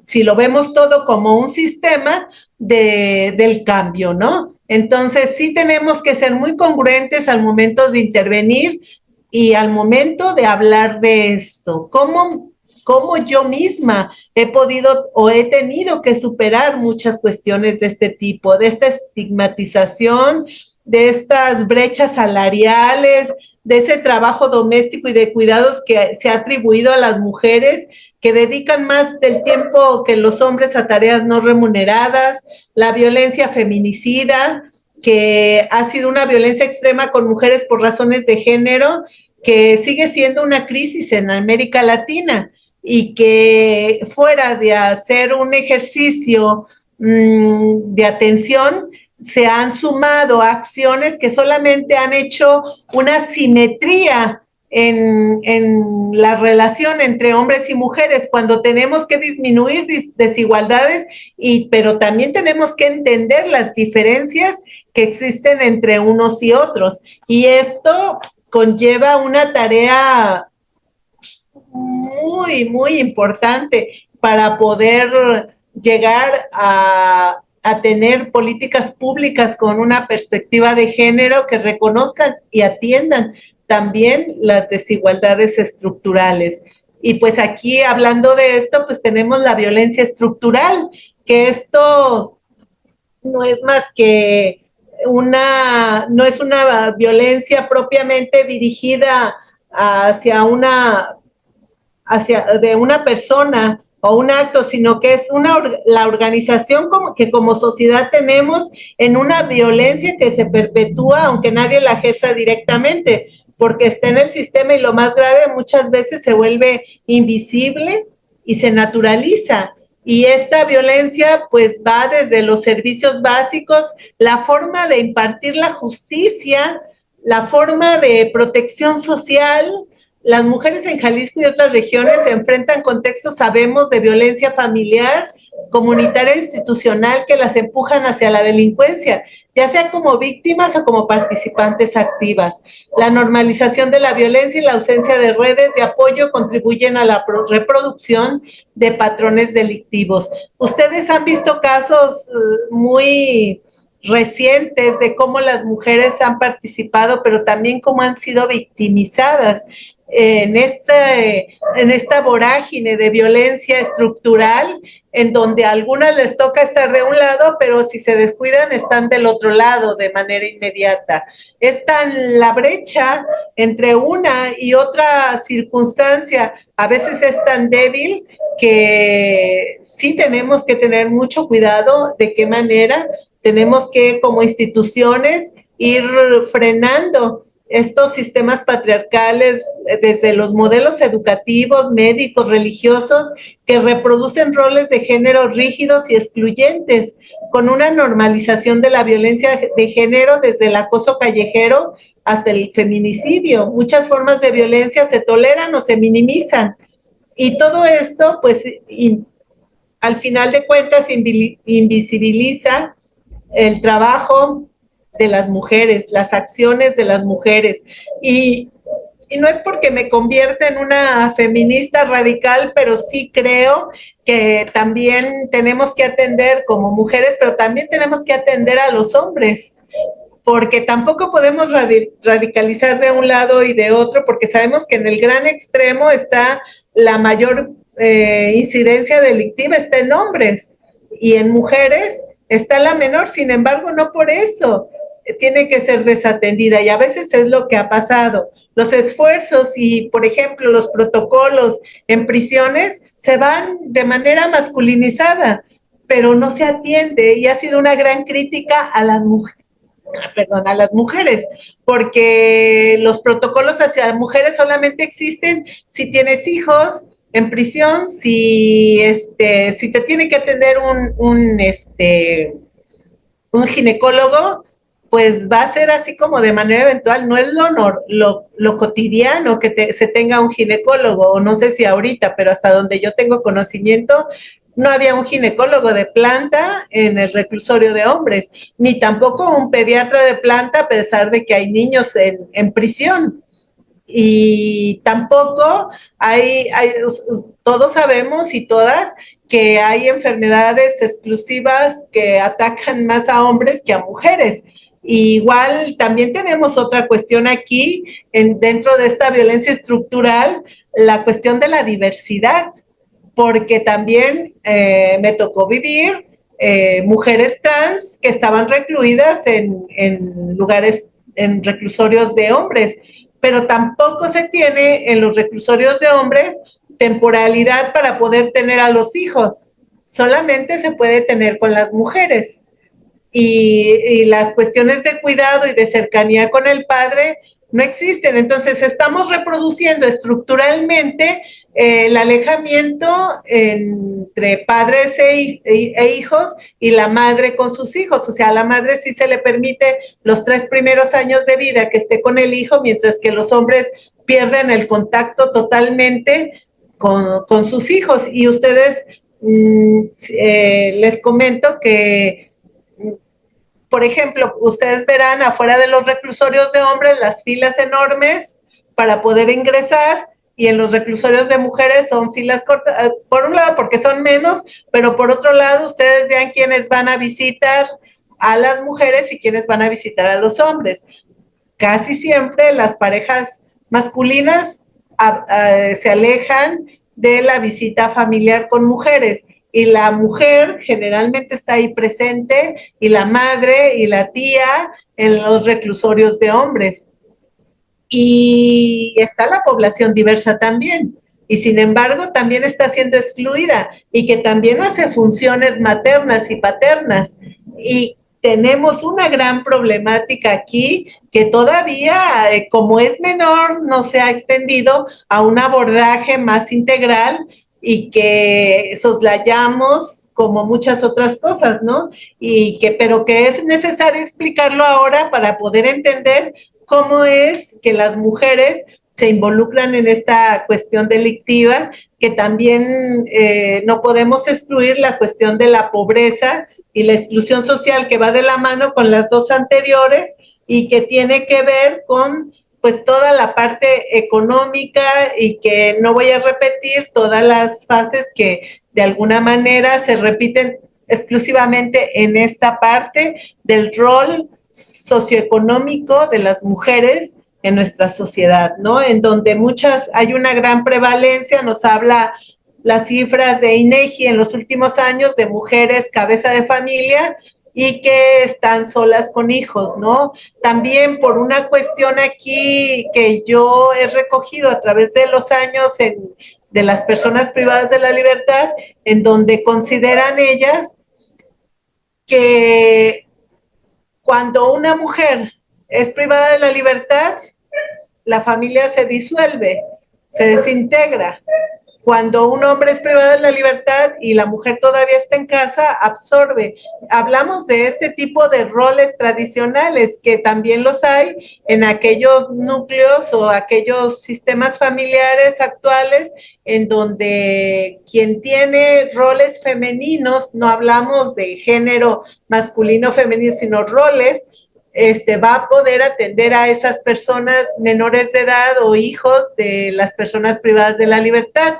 si lo vemos todo como un sistema del cambio, ¿no? Entonces sí tenemos que ser muy congruentes al momento de intervenir y al momento de hablar de esto. ¿Cómo yo misma he podido o he tenido que superar muchas cuestiones de este tipo, de esta estigmatización, de estas brechas salariales, de ese trabajo doméstico y de cuidados que se ha atribuido a las mujeres, que dedican más del tiempo que los hombres a tareas no remuneradas, la violencia feminicida, que ha sido una violencia extrema con mujeres por razones de género, que sigue siendo una crisis en América Latina y que fuera de hacer un ejercicio de atención, se han sumado acciones que solamente han hecho una simetría en la relación entre hombres y mujeres, cuando tenemos que disminuir desigualdades, pero también tenemos que entender las diferencias que existen entre unos y otros. Y esto conlleva una tarea muy, muy importante para poder llegar a tener políticas públicas con una perspectiva de género que reconozcan y atiendan también las desigualdades estructurales. Y pues aquí, hablando de esto, pues tenemos la violencia estructural, que esto no es más que no es una violencia propiamente dirigida de una persona o un acto, sino que es la organización que como sociedad tenemos en una violencia que se perpetúa aunque nadie la ejerza directamente, porque está en el sistema, y lo más grave, muchas veces se vuelve invisible y se naturaliza. Y esta violencia pues va desde los servicios básicos, la forma de impartir la justicia, la forma de protección social. Las mujeres en Jalisco y otras regiones se enfrentan contextos, sabemos, de violencia familiar, comunitaria e institucional, que las empujan hacia la delincuencia, ya sea como víctimas o como participantes activas. La normalización de la violencia y la ausencia de redes de apoyo contribuyen a la reproducción de patrones delictivos. Ustedes han visto casos muy recientes de cómo las mujeres han participado, pero también cómo han sido victimizadas en esta vorágine de violencia estructural, en donde a algunas les toca estar de un lado, pero si se descuidan están del otro lado de manera inmediata. Es tan la brecha entre una y otra circunstancia, a veces es tan débil, que sí tenemos que tener mucho cuidado de qué manera tenemos que, como instituciones, ir frenando estos sistemas patriarcales desde los modelos educativos, médicos, religiosos, que reproducen roles de género rígidos y excluyentes, con una normalización de la violencia de género desde el acoso callejero hasta el feminicidio. Muchas formas de violencia se toleran o se minimizan. Y todo esto, pues, al final de cuentas, invisibiliza el trabajo de las mujeres, las acciones de las mujeres. Y no es porque me convierta en una feminista radical, pero sí creo que también tenemos que atender como mujeres, pero también tenemos que atender a los hombres, porque tampoco podemos radicalizar de un lado y de otro, porque sabemos que en el gran extremo está la mayor incidencia delictiva, está en hombres, y en mujeres está la menor. Sin embargo, no por eso tiene que ser desatendida, y a veces es lo que ha pasado. Los esfuerzos y, por ejemplo, los protocolos en prisiones se van de manera masculinizada, pero no se atiende, y ha sido una gran crítica a las mujeres, porque los protocolos hacia mujeres solamente existen si tienes hijos en prisión, si te tiene que atender un ginecólogo, pues va a ser así como de manera eventual, no es lo cotidiano que se tenga un ginecólogo, o no sé si ahorita, pero hasta donde yo tengo conocimiento, no había un ginecólogo de planta en el reclusorio de hombres, ni tampoco un pediatra de planta, a pesar de que hay niños en prisión. Y tampoco todos sabemos y todas que hay enfermedades exclusivas que atacan más a hombres que a mujeres. Igual también tenemos otra cuestión aquí, dentro de esta violencia estructural, la cuestión de la diversidad, porque también me tocó vivir mujeres trans que estaban recluidas en lugares, en reclusorios de hombres, pero tampoco se tiene en los reclusorios de hombres temporalidad para poder tener a los hijos, solamente se puede tener con las mujeres. y las cuestiones de cuidado y de cercanía con el padre no existen. Entonces estamos reproduciendo estructuralmente el alejamiento entre padres e hijos y la madre con sus hijos. O sea, a la madre sí se le permite los 3 primeros años de vida que esté con el hijo, mientras que los hombres pierden el contacto totalmente con sus hijos. Y ustedes, les comento que, por ejemplo, ustedes verán afuera de los reclusorios de hombres las filas enormes para poder ingresar, y en los reclusorios de mujeres son filas cortas, por un lado porque son menos, pero por otro lado ustedes vean quiénes van a visitar a las mujeres y quiénes van a visitar a los hombres. Casi siempre las parejas masculinas se alejan de la visita familiar con mujeres, y la mujer generalmente está ahí presente, y la madre y la tía en los reclusorios de hombres. Y está la población diversa también, y sin embargo también está siendo excluida, y que también hace funciones maternas y paternas. Y tenemos una gran problemática aquí que todavía, como es menor, no se ha extendido a un abordaje más integral, y que soslayamos como muchas otras cosas, ¿no? Pero que es necesario explicarlo ahora para poder entender cómo es que las mujeres se involucran en esta cuestión delictiva, que también no podemos excluir la cuestión de la pobreza y la exclusión social, que va de la mano con las dos anteriores, y que tiene que ver con pues toda la parte económica, y que no voy a repetir todas las fases que de alguna manera se repiten exclusivamente en esta parte del rol socioeconómico de las mujeres en nuestra sociedad, ¿no? En donde hay una gran prevalencia. Nos habla las cifras de INEGI en los últimos años de mujeres cabeza de familia y que están solas con hijos, ¿no? También por una cuestión aquí que yo he recogido a través de los años de las personas privadas de la libertad, en donde consideran ellas que cuando una mujer es privada de la libertad, la familia se disuelve, se desintegra. Cuando un hombre es privado de la libertad y la mujer todavía está en casa, absorbe. Hablamos de este tipo de roles tradicionales, que también los hay en aquellos núcleos o aquellos sistemas familiares actuales, en donde quien tiene roles femeninos, no hablamos de género masculino o femenino, sino roles, va a poder atender a esas personas menores de edad o hijos de las personas privadas de la libertad.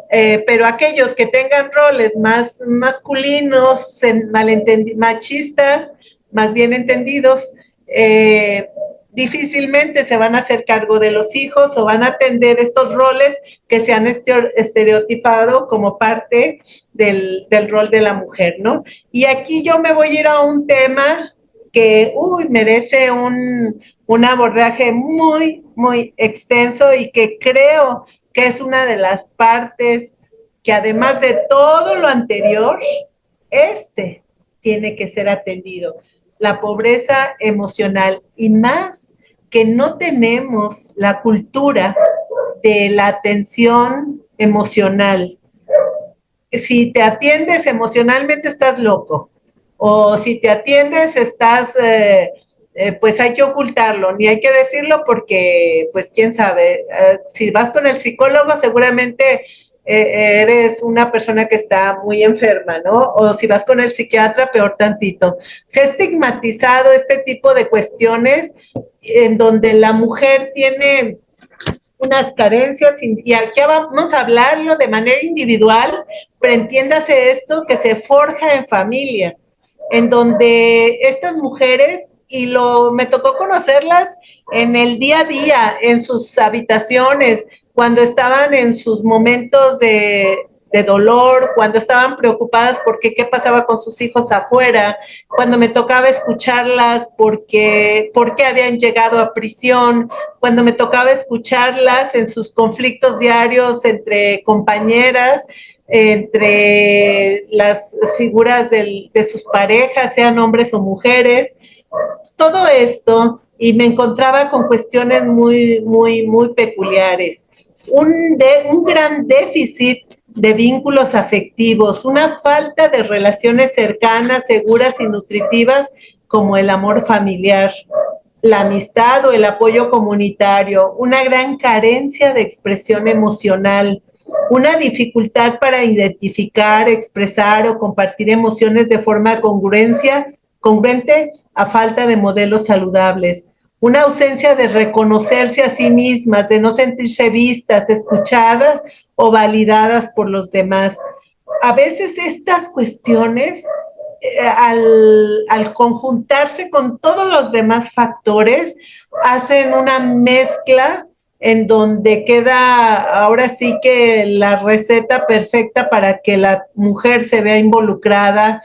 Pero aquellos que tengan roles más masculinos, machistas, más bien entendidos, difícilmente se van a hacer cargo de los hijos o van a atender estos roles que se han estereotipado como parte del rol de la mujer, ¿no? Y aquí yo me voy a ir a un tema que merece un abordaje muy, muy extenso, y que creo que es una de las partes que, además de todo lo anterior, tiene que ser atendido: la pobreza emocional, y más que no tenemos la cultura de la atención emocional. Si te atiendes emocionalmente, estás loco, o si te atiendes, estás, pues hay que ocultarlo, ni hay que decirlo, porque, pues quién sabe, si vas con el psicólogo seguramente eres una persona que está muy enferma, ¿no? O si vas con el psiquiatra, peor tantito. Se ha estigmatizado este tipo de cuestiones, en donde la mujer tiene unas carencias, y aquí vamos a hablarlo de manera individual, pero entiéndase esto, que se forja en familia, en donde estas mujeres, me tocó conocerlas en el día a día, en sus habitaciones, cuando estaban en sus momentos de dolor, cuando estaban preocupadas porque qué pasaba con sus hijos afuera, cuando me tocaba escucharlas porque habían llegado a prisión, cuando me tocaba escucharlas en sus conflictos diarios entre compañeras, entre las figuras de sus parejas, sean hombres o mujeres, todo esto, y me encontraba con cuestiones muy peculiares. Un gran déficit de vínculos afectivos, una falta de relaciones cercanas, seguras y nutritivas como el amor familiar, la amistad o el apoyo comunitario, una gran carencia de expresión emocional, una dificultad para identificar, expresar o compartir emociones de forma congruente a falta de modelos saludables, una ausencia de reconocerse a sí mismas, de no sentirse vistas, escuchadas o validadas por los demás. A veces estas cuestiones al conjuntarse con todos los demás factores, hacen una mezcla en donde queda ahora sí que la receta perfecta para que la mujer se vea involucrada,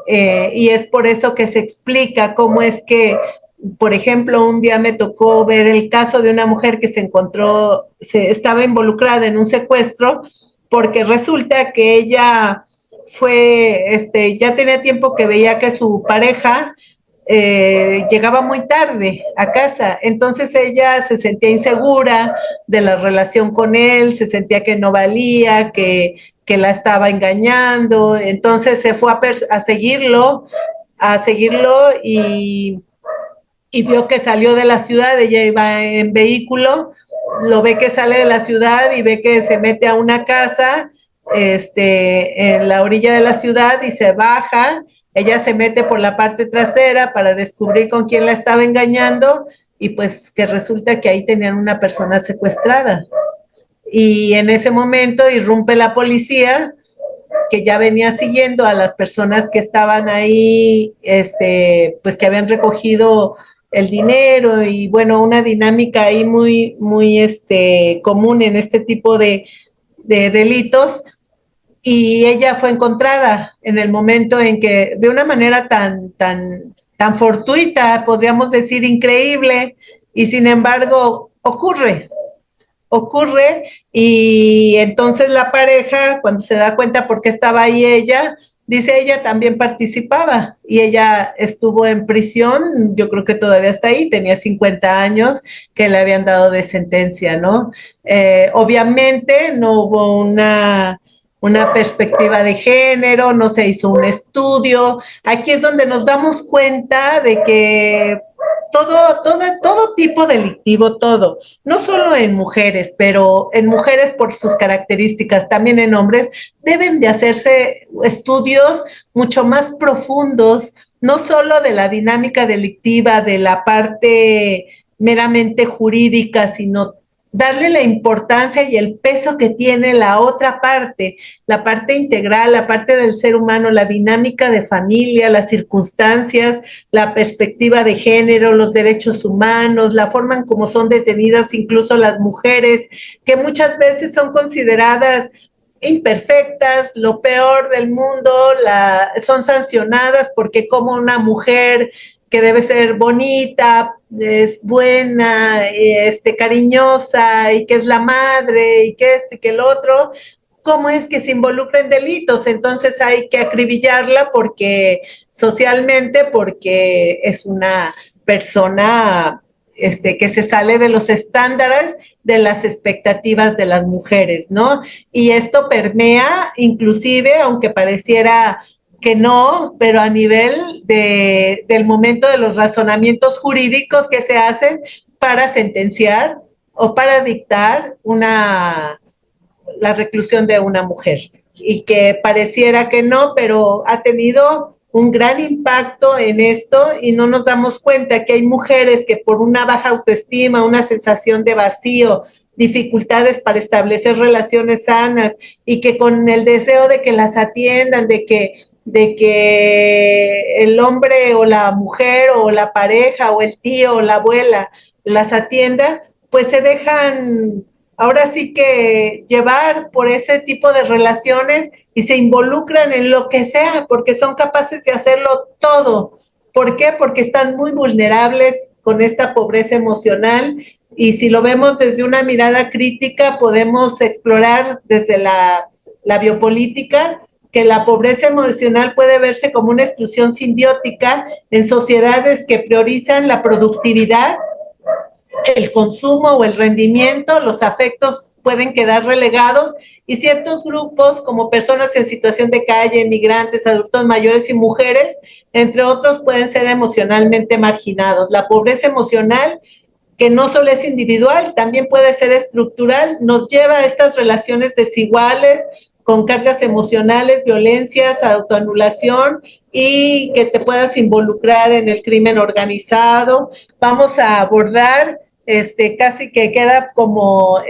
y es por eso que se explica cómo es que, por ejemplo, un día me tocó ver el caso de una mujer que estaba involucrada en un secuestro, porque resulta que ella ya tenía tiempo que veía que su pareja llegaba muy tarde a casa, entonces ella se sentía insegura de la relación con él, se sentía que no valía, que la estaba engañando, entonces se fue a seguirlo y vio que salió de la ciudad, ella iba en vehículo, lo ve que sale de la ciudad y ve que se mete a una casa en la orilla de la ciudad y se baja, ella se mete por la parte trasera para descubrir con quién la estaba engañando y pues que resulta que ahí tenían una persona secuestrada. Y en ese momento irrumpe la policía que ya venía siguiendo a las personas que estaban ahí, pues que habían recogido el dinero y bueno, una dinámica ahí muy común en este tipo de delitos. Y ella fue encontrada en el momento en que, de una manera tan fortuita, podríamos decir increíble, y sin embargo ocurre y entonces la pareja, cuando se da cuenta por qué estaba ahí ella, dice ella también participaba y ella estuvo en prisión, yo creo que todavía está ahí, tenía 50 años que le habían dado de sentencia, ¿no? Obviamente no hubo una perspectiva de género, no se hizo un estudio. Aquí es donde nos damos cuenta de que todo tipo delictivo, todo, no solo en mujeres, pero en mujeres por sus características, también en hombres, deben de hacerse estudios mucho más profundos, no solo de la dinámica delictiva, de la parte meramente jurídica, sino darle la importancia y el peso que tiene la otra parte, la parte integral, la parte del ser humano, la dinámica de familia, las circunstancias, la perspectiva de género, los derechos humanos, la forma en cómo son detenidas incluso las mujeres, que muchas veces son consideradas imperfectas, lo peor del mundo, son sancionadas porque como una mujer que debe ser bonita, es buena, cariñosa, y que es la madre, y que esto y que el otro, ¿cómo es que se involucra en delitos? Entonces hay que acribillarla porque socialmente, porque es una persona que se sale de los estándares de las expectativas de las mujeres, ¿no? Y esto permea, inclusive, aunque pareciera que no, pero a nivel del momento de los razonamientos jurídicos que se hacen para sentenciar o para dictar la reclusión de una mujer. Y que pareciera que no, pero ha tenido un gran impacto en esto y no nos damos cuenta que hay mujeres que por una baja autoestima, una sensación de vacío, dificultades para establecer relaciones sanas y que con el deseo de que las atiendan, de que el hombre o la mujer o la pareja o el tío o la abuela las atienda, pues se dejan ahora sí que llevar por ese tipo de relaciones y se involucran en lo que sea, porque son capaces de hacerlo todo. ¿Por qué? Porque están muy vulnerables con esta pobreza emocional y si lo vemos desde una mirada crítica, podemos explorar desde la biopolítica, que la pobreza emocional puede verse como una exclusión simbiótica en sociedades que priorizan la productividad, el consumo o el rendimiento. Los afectos pueden quedar relegados y ciertos grupos, como personas en situación de calle, migrantes, adultos mayores y mujeres, entre otros, pueden ser emocionalmente marginados. La pobreza emocional, que no solo es individual, también puede ser estructural, nos lleva a estas relaciones desiguales, con cargas emocionales, violencias, autoanulación y que te puedas involucrar en el crimen organizado. Vamos a abordar, casi que queda como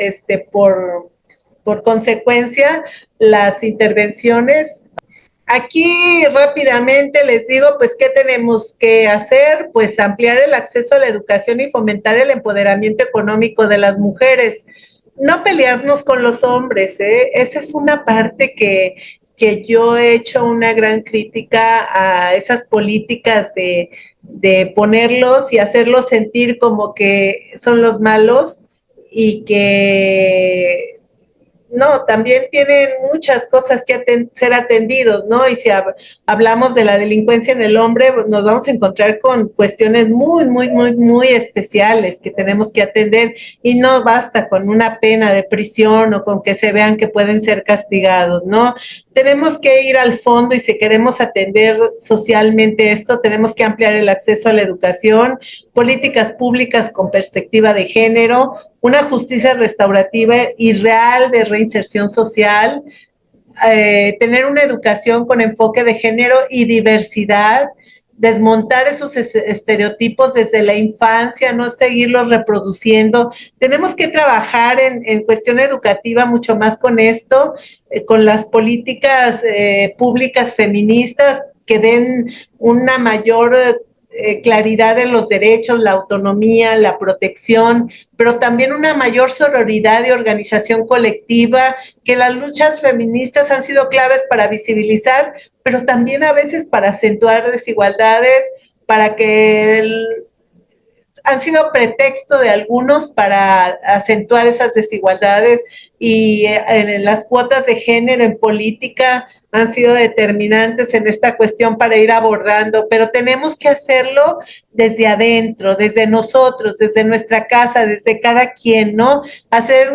por consecuencia las intervenciones. Aquí rápidamente les digo, pues, ¿qué tenemos que hacer? Pues ampliar el acceso a la educación y fomentar el empoderamiento económico de las mujeres. No pelearnos con los hombres, ¿eh? Esa es una parte que yo he hecho una gran crítica a esas políticas de ponerlos y hacerlos sentir como que son los malos y que no, también tienen muchas cosas que ser atendidos, ¿no? Y si hablamos de la delincuencia en el hombre, nos vamos a encontrar con cuestiones muy especiales que tenemos que atender y no basta con una pena de prisión o con que se vean que pueden ser castigados, ¿no? Tenemos que ir al fondo y si queremos atender socialmente esto, tenemos que ampliar el acceso a la educación, políticas públicas con perspectiva de género, una justicia restaurativa y real de reinserción social, tener una educación con enfoque de género y diversidad, desmontar esos estereotipos desde la infancia, no seguirlos reproduciendo. Tenemos que trabajar en cuestión educativa mucho más con esto, con las políticas públicas feministas que den una mayor claridad en los derechos, la autonomía, la protección, pero también una mayor sororidad y organización colectiva, que las luchas feministas han sido claves para visibilizar, pero también a veces para acentuar desigualdades, para que han sido pretexto de algunos para acentuar esas desigualdades y en las cuotas de género en política han sido determinantes en esta cuestión para ir abordando, pero tenemos que hacerlo desde adentro, desde nosotros, desde nuestra casa, desde cada quien, ¿no? Hacer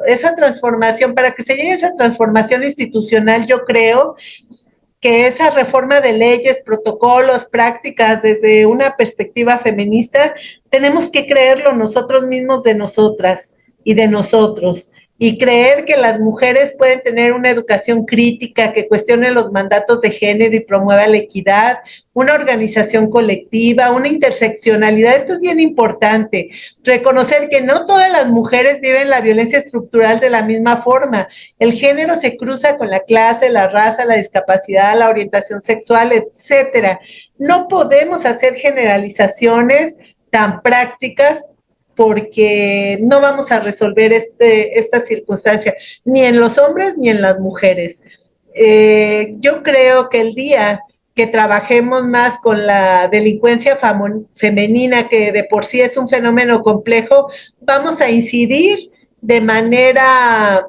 esa transformación, para que se llegue a esa transformación institucional, yo creo que esa reforma de leyes, protocolos, prácticas desde una perspectiva feminista, tenemos que creerlo nosotros mismos de nosotras y de nosotros y creer que las mujeres pueden tener una educación crítica que cuestione los mandatos de género y promueva la equidad, una organización colectiva, una interseccionalidad. Esto es bien importante, reconocer que no todas las mujeres viven la violencia estructural de la misma forma. El género se cruza con la clase, la raza, la discapacidad, la orientación sexual, etcétera. No podemos hacer generalizaciones tan prácticas porque no vamos a resolver esta circunstancia, ni en los hombres ni en las mujeres. Yo creo que el día que trabajemos más con la delincuencia femenina, que de por sí es un fenómeno complejo, vamos a incidir de manera,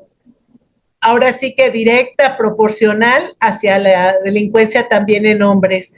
ahora sí que directa, proporcional hacia la delincuencia también en hombres.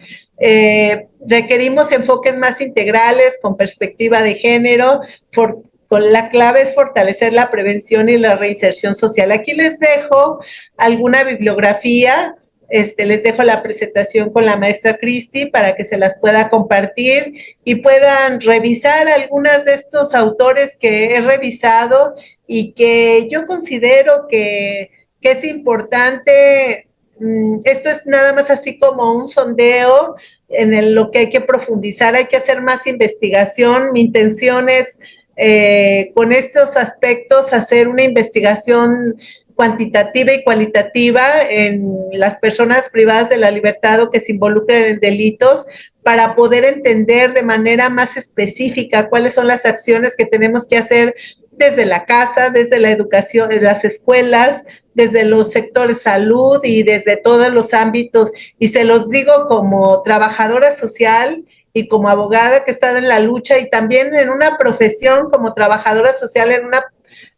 Requerimos enfoques más integrales con perspectiva de género, con la clave es fortalecer la prevención y la reinserción social. Aquí les dejo alguna bibliografía, les dejo la presentación con la maestra Cristi para que se las pueda compartir y puedan revisar algunas de estos autores que he revisado y que yo considero que es importante. Esto es nada más así como un sondeo en lo que hay que profundizar, hay que hacer más investigación. Mi intención es con estos aspectos hacer una investigación cuantitativa y cualitativa en las personas privadas de la libertad o que se involucren en delitos para poder entender de manera más específica cuáles son las acciones que tenemos que hacer desde la casa, desde la educación, desde las escuelas, desde los sectores salud y desde todos los ámbitos. Y se los digo como trabajadora social y como abogada que he estado en la lucha y también en una profesión como trabajadora social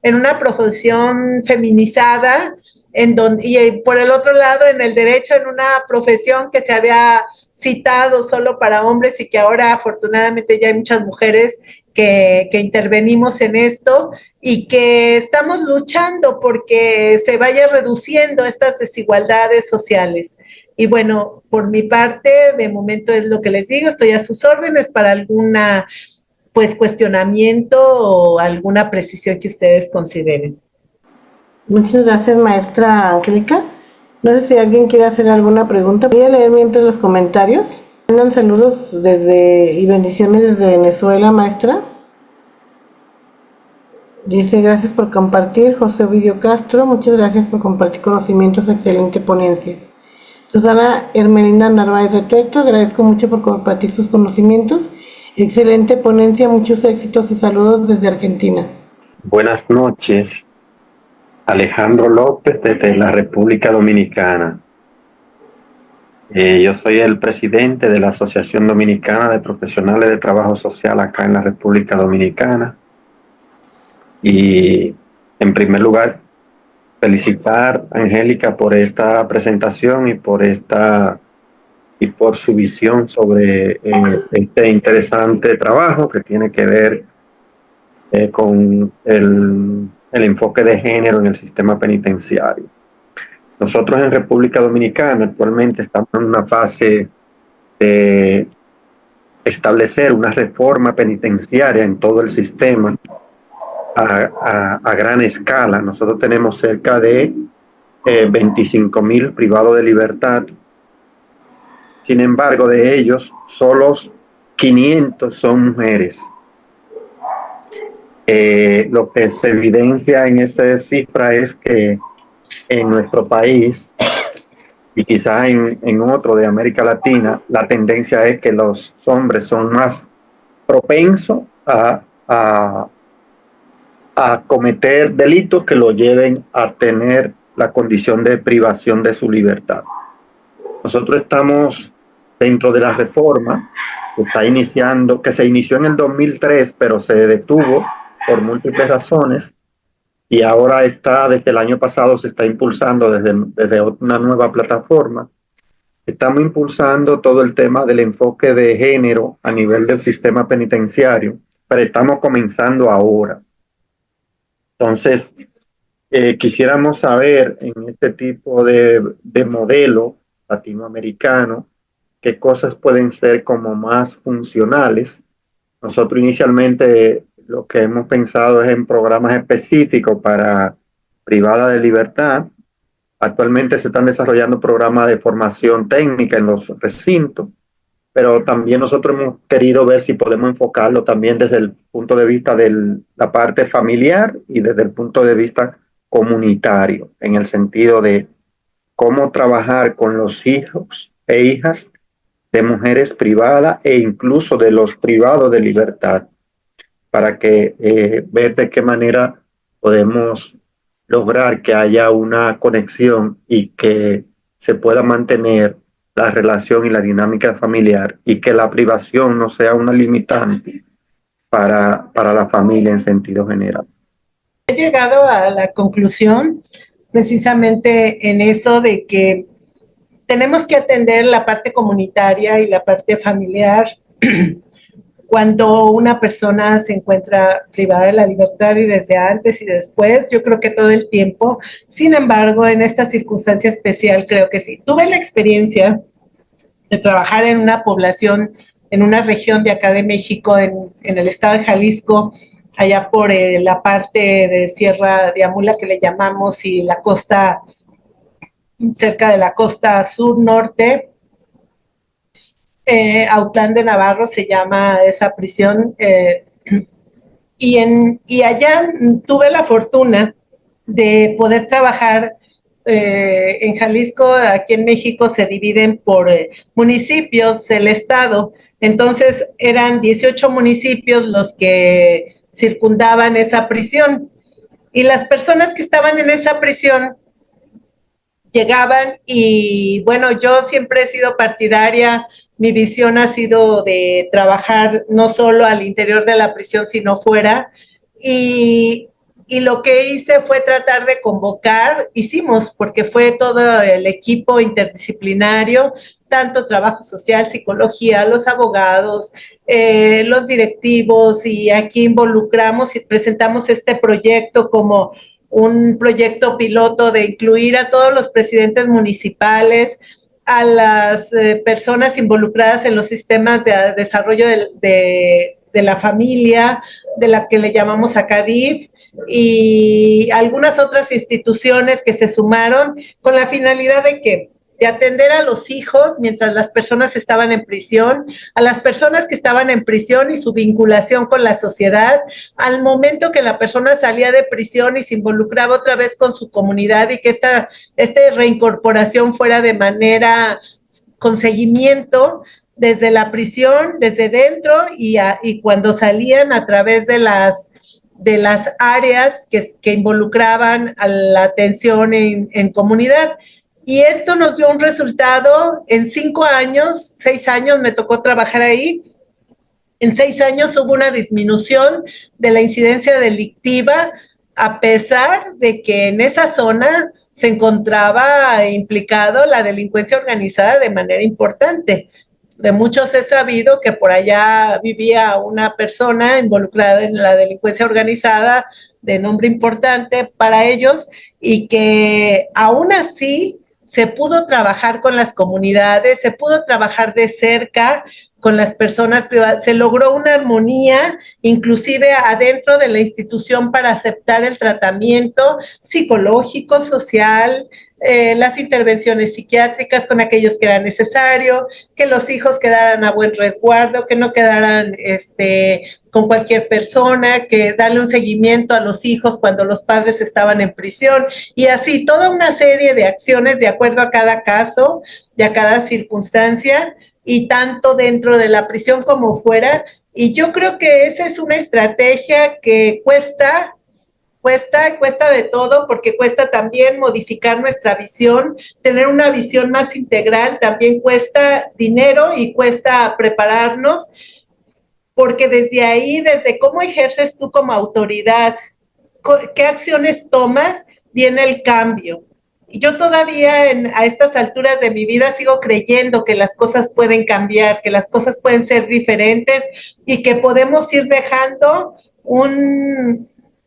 en una profesión feminizada, y por el otro lado, en el derecho, en una profesión que se había citado solo para hombres y que ahora afortunadamente ya hay muchas mujeres que intervenimos en esto y que estamos luchando porque se vaya reduciendo estas desigualdades sociales. Y bueno, por mi parte, de momento es lo que les digo, estoy a sus órdenes para alguna pues cuestionamiento o alguna precisión que ustedes consideren. Muchas gracias, maestra Angélica. No sé si alguien quiere hacer alguna pregunta. Voy a leer mientras los comentarios. Mandan saludos y bendiciones desde Venezuela, maestra. Dice, gracias por compartir. José Ovidio Castro, muchas gracias por compartir conocimientos, excelente ponencia. Susana Hermelina Narváez Retuerto, agradezco mucho por compartir sus conocimientos. Excelente ponencia, muchos éxitos y saludos desde Argentina. Buenas noches, Alejandro López desde la República Dominicana. Yo soy el presidente de la Asociación Dominicana de Profesionales de Trabajo Social acá en la República Dominicana. Y en primer lugar, felicitar a Angélica por esta presentación y por su visión sobre este interesante trabajo que tiene que ver con el enfoque de género en el sistema penitenciario. Nosotros en República Dominicana actualmente estamos en una fase de establecer una reforma penitenciaria en todo el sistema a gran escala. Nosotros tenemos cerca de 25,000 privados de libertad. Sin embargo, de ellos, solo 500 son mujeres. Lo que se evidencia en esta cifra es que en nuestro país y quizás en otro de América Latina, la tendencia es que los hombres son más propensos a cometer delitos que lo lleven a tener la condición de privación de su libertad. Nosotros estamos dentro de la reforma que se inició en el 2003, pero se detuvo por múltiples razones y ahora desde el año pasado se está impulsando desde una nueva plataforma. Estamos impulsando todo el tema del enfoque de género a nivel del sistema penitenciario, pero estamos comenzando ahora. Entonces, quisiéramos saber en este tipo de modelo latinoamericano qué cosas pueden ser como más funcionales. Nosotros inicialmente lo que hemos pensado es en programas específicos para privadas de libertad. Actualmente se están desarrollando programas de formación técnica en los recintos, pero también nosotros hemos querido ver si podemos enfocarlo también desde el punto de vista de la parte familiar y desde el punto de vista comunitario, en el sentido de cómo trabajar con los hijos e hijas de mujeres privadas e incluso de los privados de libertad, para que ver de qué manera podemos lograr que haya una conexión y que se pueda mantener la relación y la dinámica familiar y que la privación no sea una limitante para la familia en sentido general. He llegado a la conclusión precisamente en eso de que tenemos que atender la parte comunitaria y la parte familiar cuando una persona se encuentra privada de la libertad y desde antes y después, yo creo que todo el tiempo. Sin embargo, en esta circunstancia especial, creo que sí. Tuve la experiencia de trabajar en una población, en una región de acá de México, en el estado de Jalisco, allá por la parte de Sierra de Amula que le llamamos y la costa, cerca de la costa sur-norte. Autlán de Navarro se llama esa prisión, y allá tuve la fortuna de poder trabajar en Jalisco. Aquí en México se dividen por municipios el estado, entonces eran 18 municipios los que circundaban esa prisión y las personas que estaban en esa prisión llegaban y bueno, yo siempre he sido partidaria. Mi visión ha sido de trabajar no solo al interior de la prisión, sino fuera. Y y lo que hice fue tratar de convocar, hicimos, porque fue todo el equipo interdisciplinario, tanto trabajo social, psicología, los abogados, los directivos, y aquí involucramos y presentamos este proyecto como un proyecto piloto de incluir a todos los presidentes municipales, a las personas involucradas en los sistemas de desarrollo de la familia, de la que le llamamos ACADIF, y algunas otras instituciones que se sumaron con la finalidad de que de atender a los hijos mientras las personas estaban en prisión, a las personas que estaban en prisión y su vinculación con la sociedad, al momento que la persona salía de prisión y se involucraba otra vez con su comunidad, y que esta reincorporación fuera de manera con seguimiento desde la prisión, desde dentro, y cuando salían a través de las áreas que involucraban a la atención en comunidad. Y esto nos dio un resultado en 5 años, 6 años me tocó trabajar ahí. En 6 años hubo una disminución de la incidencia delictiva, a pesar de que en esa zona se encontraba implicado la delincuencia organizada de manera importante. De muchos he sabido que por allá vivía una persona involucrada en la delincuencia organizada de nombre importante para ellos, y que aún así se pudo trabajar con las comunidades, se pudo trabajar de cerca con las personas privadas, se logró una armonía inclusive adentro de la institución para aceptar el tratamiento psicológico, social, las intervenciones psiquiátricas con aquellos que era necesario, que los hijos quedaran a buen resguardo, que no quedaran con cualquier persona, que darle un seguimiento a los hijos cuando los padres estaban en prisión, y así toda una serie de acciones de acuerdo a cada caso y a cada circunstancia, y tanto dentro de la prisión como fuera. Y yo creo que esa es una estrategia que cuesta de todo, porque cuesta también modificar nuestra visión, tener una visión más integral, también cuesta dinero y cuesta prepararnos, porque desde ahí, desde cómo ejerces tú como autoridad, qué acciones tomas, viene el cambio. Y yo todavía a estas alturas de mi vida sigo creyendo que las cosas pueden cambiar, que las cosas pueden ser diferentes, y que podemos ir dejando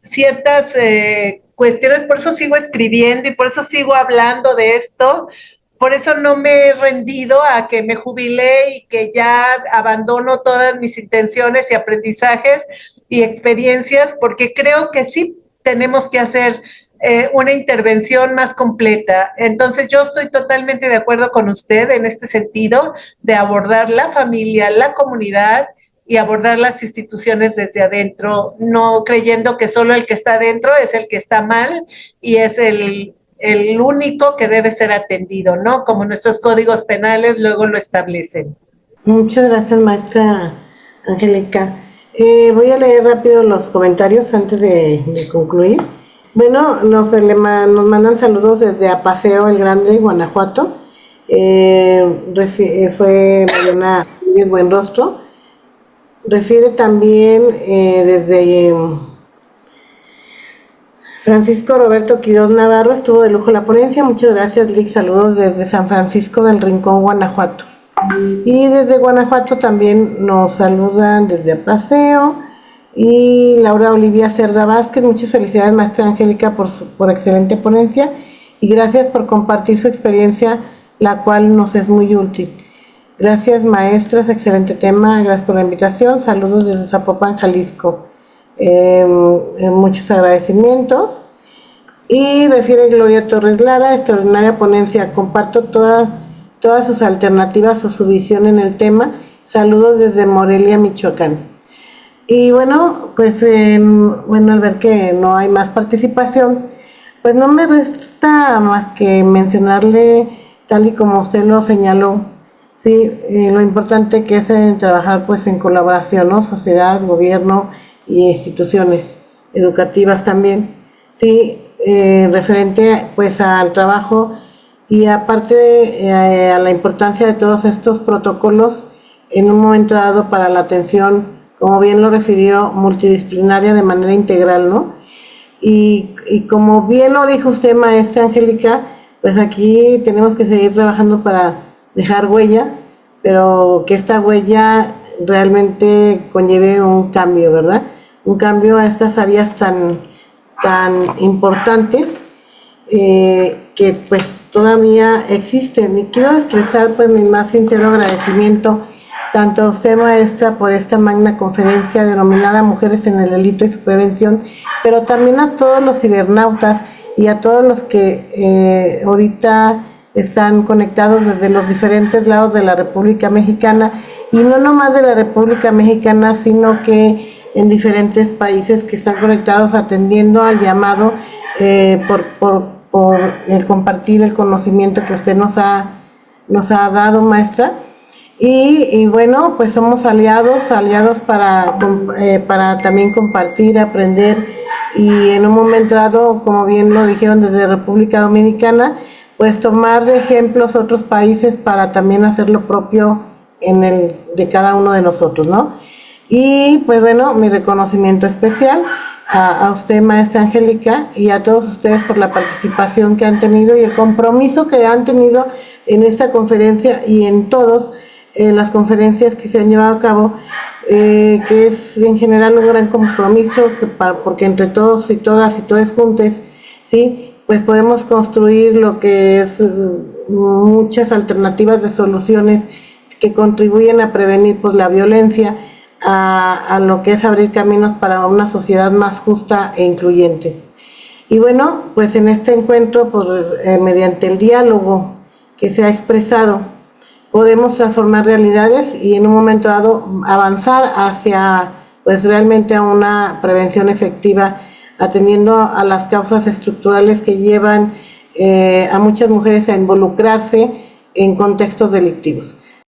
ciertas cuestiones. Por eso sigo escribiendo y por eso sigo hablando de esto. Por eso no me he rendido a que me jubilé y que ya abandono todas mis intenciones y aprendizajes y experiencias, porque creo que sí tenemos que hacer una intervención más completa. Entonces yo estoy totalmente de acuerdo con usted en este sentido de abordar la familia, la comunidad, y abordar las instituciones desde adentro, no creyendo que solo el que está adentro es el que está mal y es el único que debe ser atendido, ¿no? Como nuestros códigos penales luego lo establecen. Muchas gracias, maestra Angélica. Voy a leer rápido los comentarios antes de concluir. Bueno, nos mandan saludos desde Apaseo el Grande, Guanajuato. Fue Mariana Buenrostro. Refiere también desde Francisco Roberto Quiroz Navarro, estuvo de lujo la ponencia. Muchas gracias, Lick. Saludos desde San Francisco del Rincón, Guanajuato. Y desde Guanajuato también nos saludan desde Apaseo. Y Laura Olivia Cerda Vázquez, muchas felicidades, maestra Angélica, por excelente ponencia, y gracias por compartir su experiencia, la cual nos es muy útil. Gracias, maestras, excelente tema, gracias por la invitación, saludos desde Zapopan, Jalisco. Muchos agradecimientos. Y refiere Gloria Torres Lara, extraordinaria ponencia, comparto todas sus alternativas o su visión en el tema, saludos desde Morelia, Michoacán. Y bueno, pues al ver que no hay más participación, pues no me resta más que mencionarle, tal y como usted lo señaló, sí, lo importante que es trabajar pues en colaboración, ¿no? Sociedad, gobierno y instituciones educativas también, sí, referente pues al trabajo, y aparte a la importancia de todos estos protocolos en un momento dado para la atención, como bien lo refirió, multidisciplinaria de manera integral, ¿no? y como bien lo dijo usted, maestra Angélica, pues aquí tenemos que seguir trabajando para dejar huella, pero que esta huella realmente conlleve un cambio, ¿verdad? Un cambio a estas áreas tan importantes que pues todavía existen. Y quiero expresar pues mi más sincero agradecimiento tanto a usted, maestra, por esta magna conferencia denominada Mujeres en el Delito y su Prevención, pero también a todos los cibernautas y a todos los que ahorita están conectados desde los diferentes lados de la República Mexicana, y no nomás de la República Mexicana, sino que en diferentes países que están conectados atendiendo al llamado por el compartir el conocimiento que usted nos ha dado, maestra. Y bueno, pues somos aliados para también compartir, aprender, y en un momento dado, como bien lo dijeron desde República Dominicana, pues tomar de ejemplos otros países para también hacer lo propio de cada uno de nosotros, ¿no? Y pues bueno, mi reconocimiento especial a usted, maestra Angélica, y a todos ustedes por la participación que han tenido y el compromiso que han tenido en esta conferencia y en todas las conferencias que se han llevado a cabo, que es en general un gran compromiso, porque entre todos y todas y todos juntos, ¿sí?, pues podemos construir lo que es muchas alternativas de soluciones que contribuyen a prevenir pues la violencia, a lo que es abrir caminos para una sociedad más justa e incluyente. Y bueno, pues en este encuentro, pues mediante el diálogo que se ha expresado, podemos transformar realidades y en un momento dado avanzar hacia pues realmente a una prevención efectiva, atendiendo a las causas estructurales que llevan a muchas mujeres a involucrarse en contextos delictivos.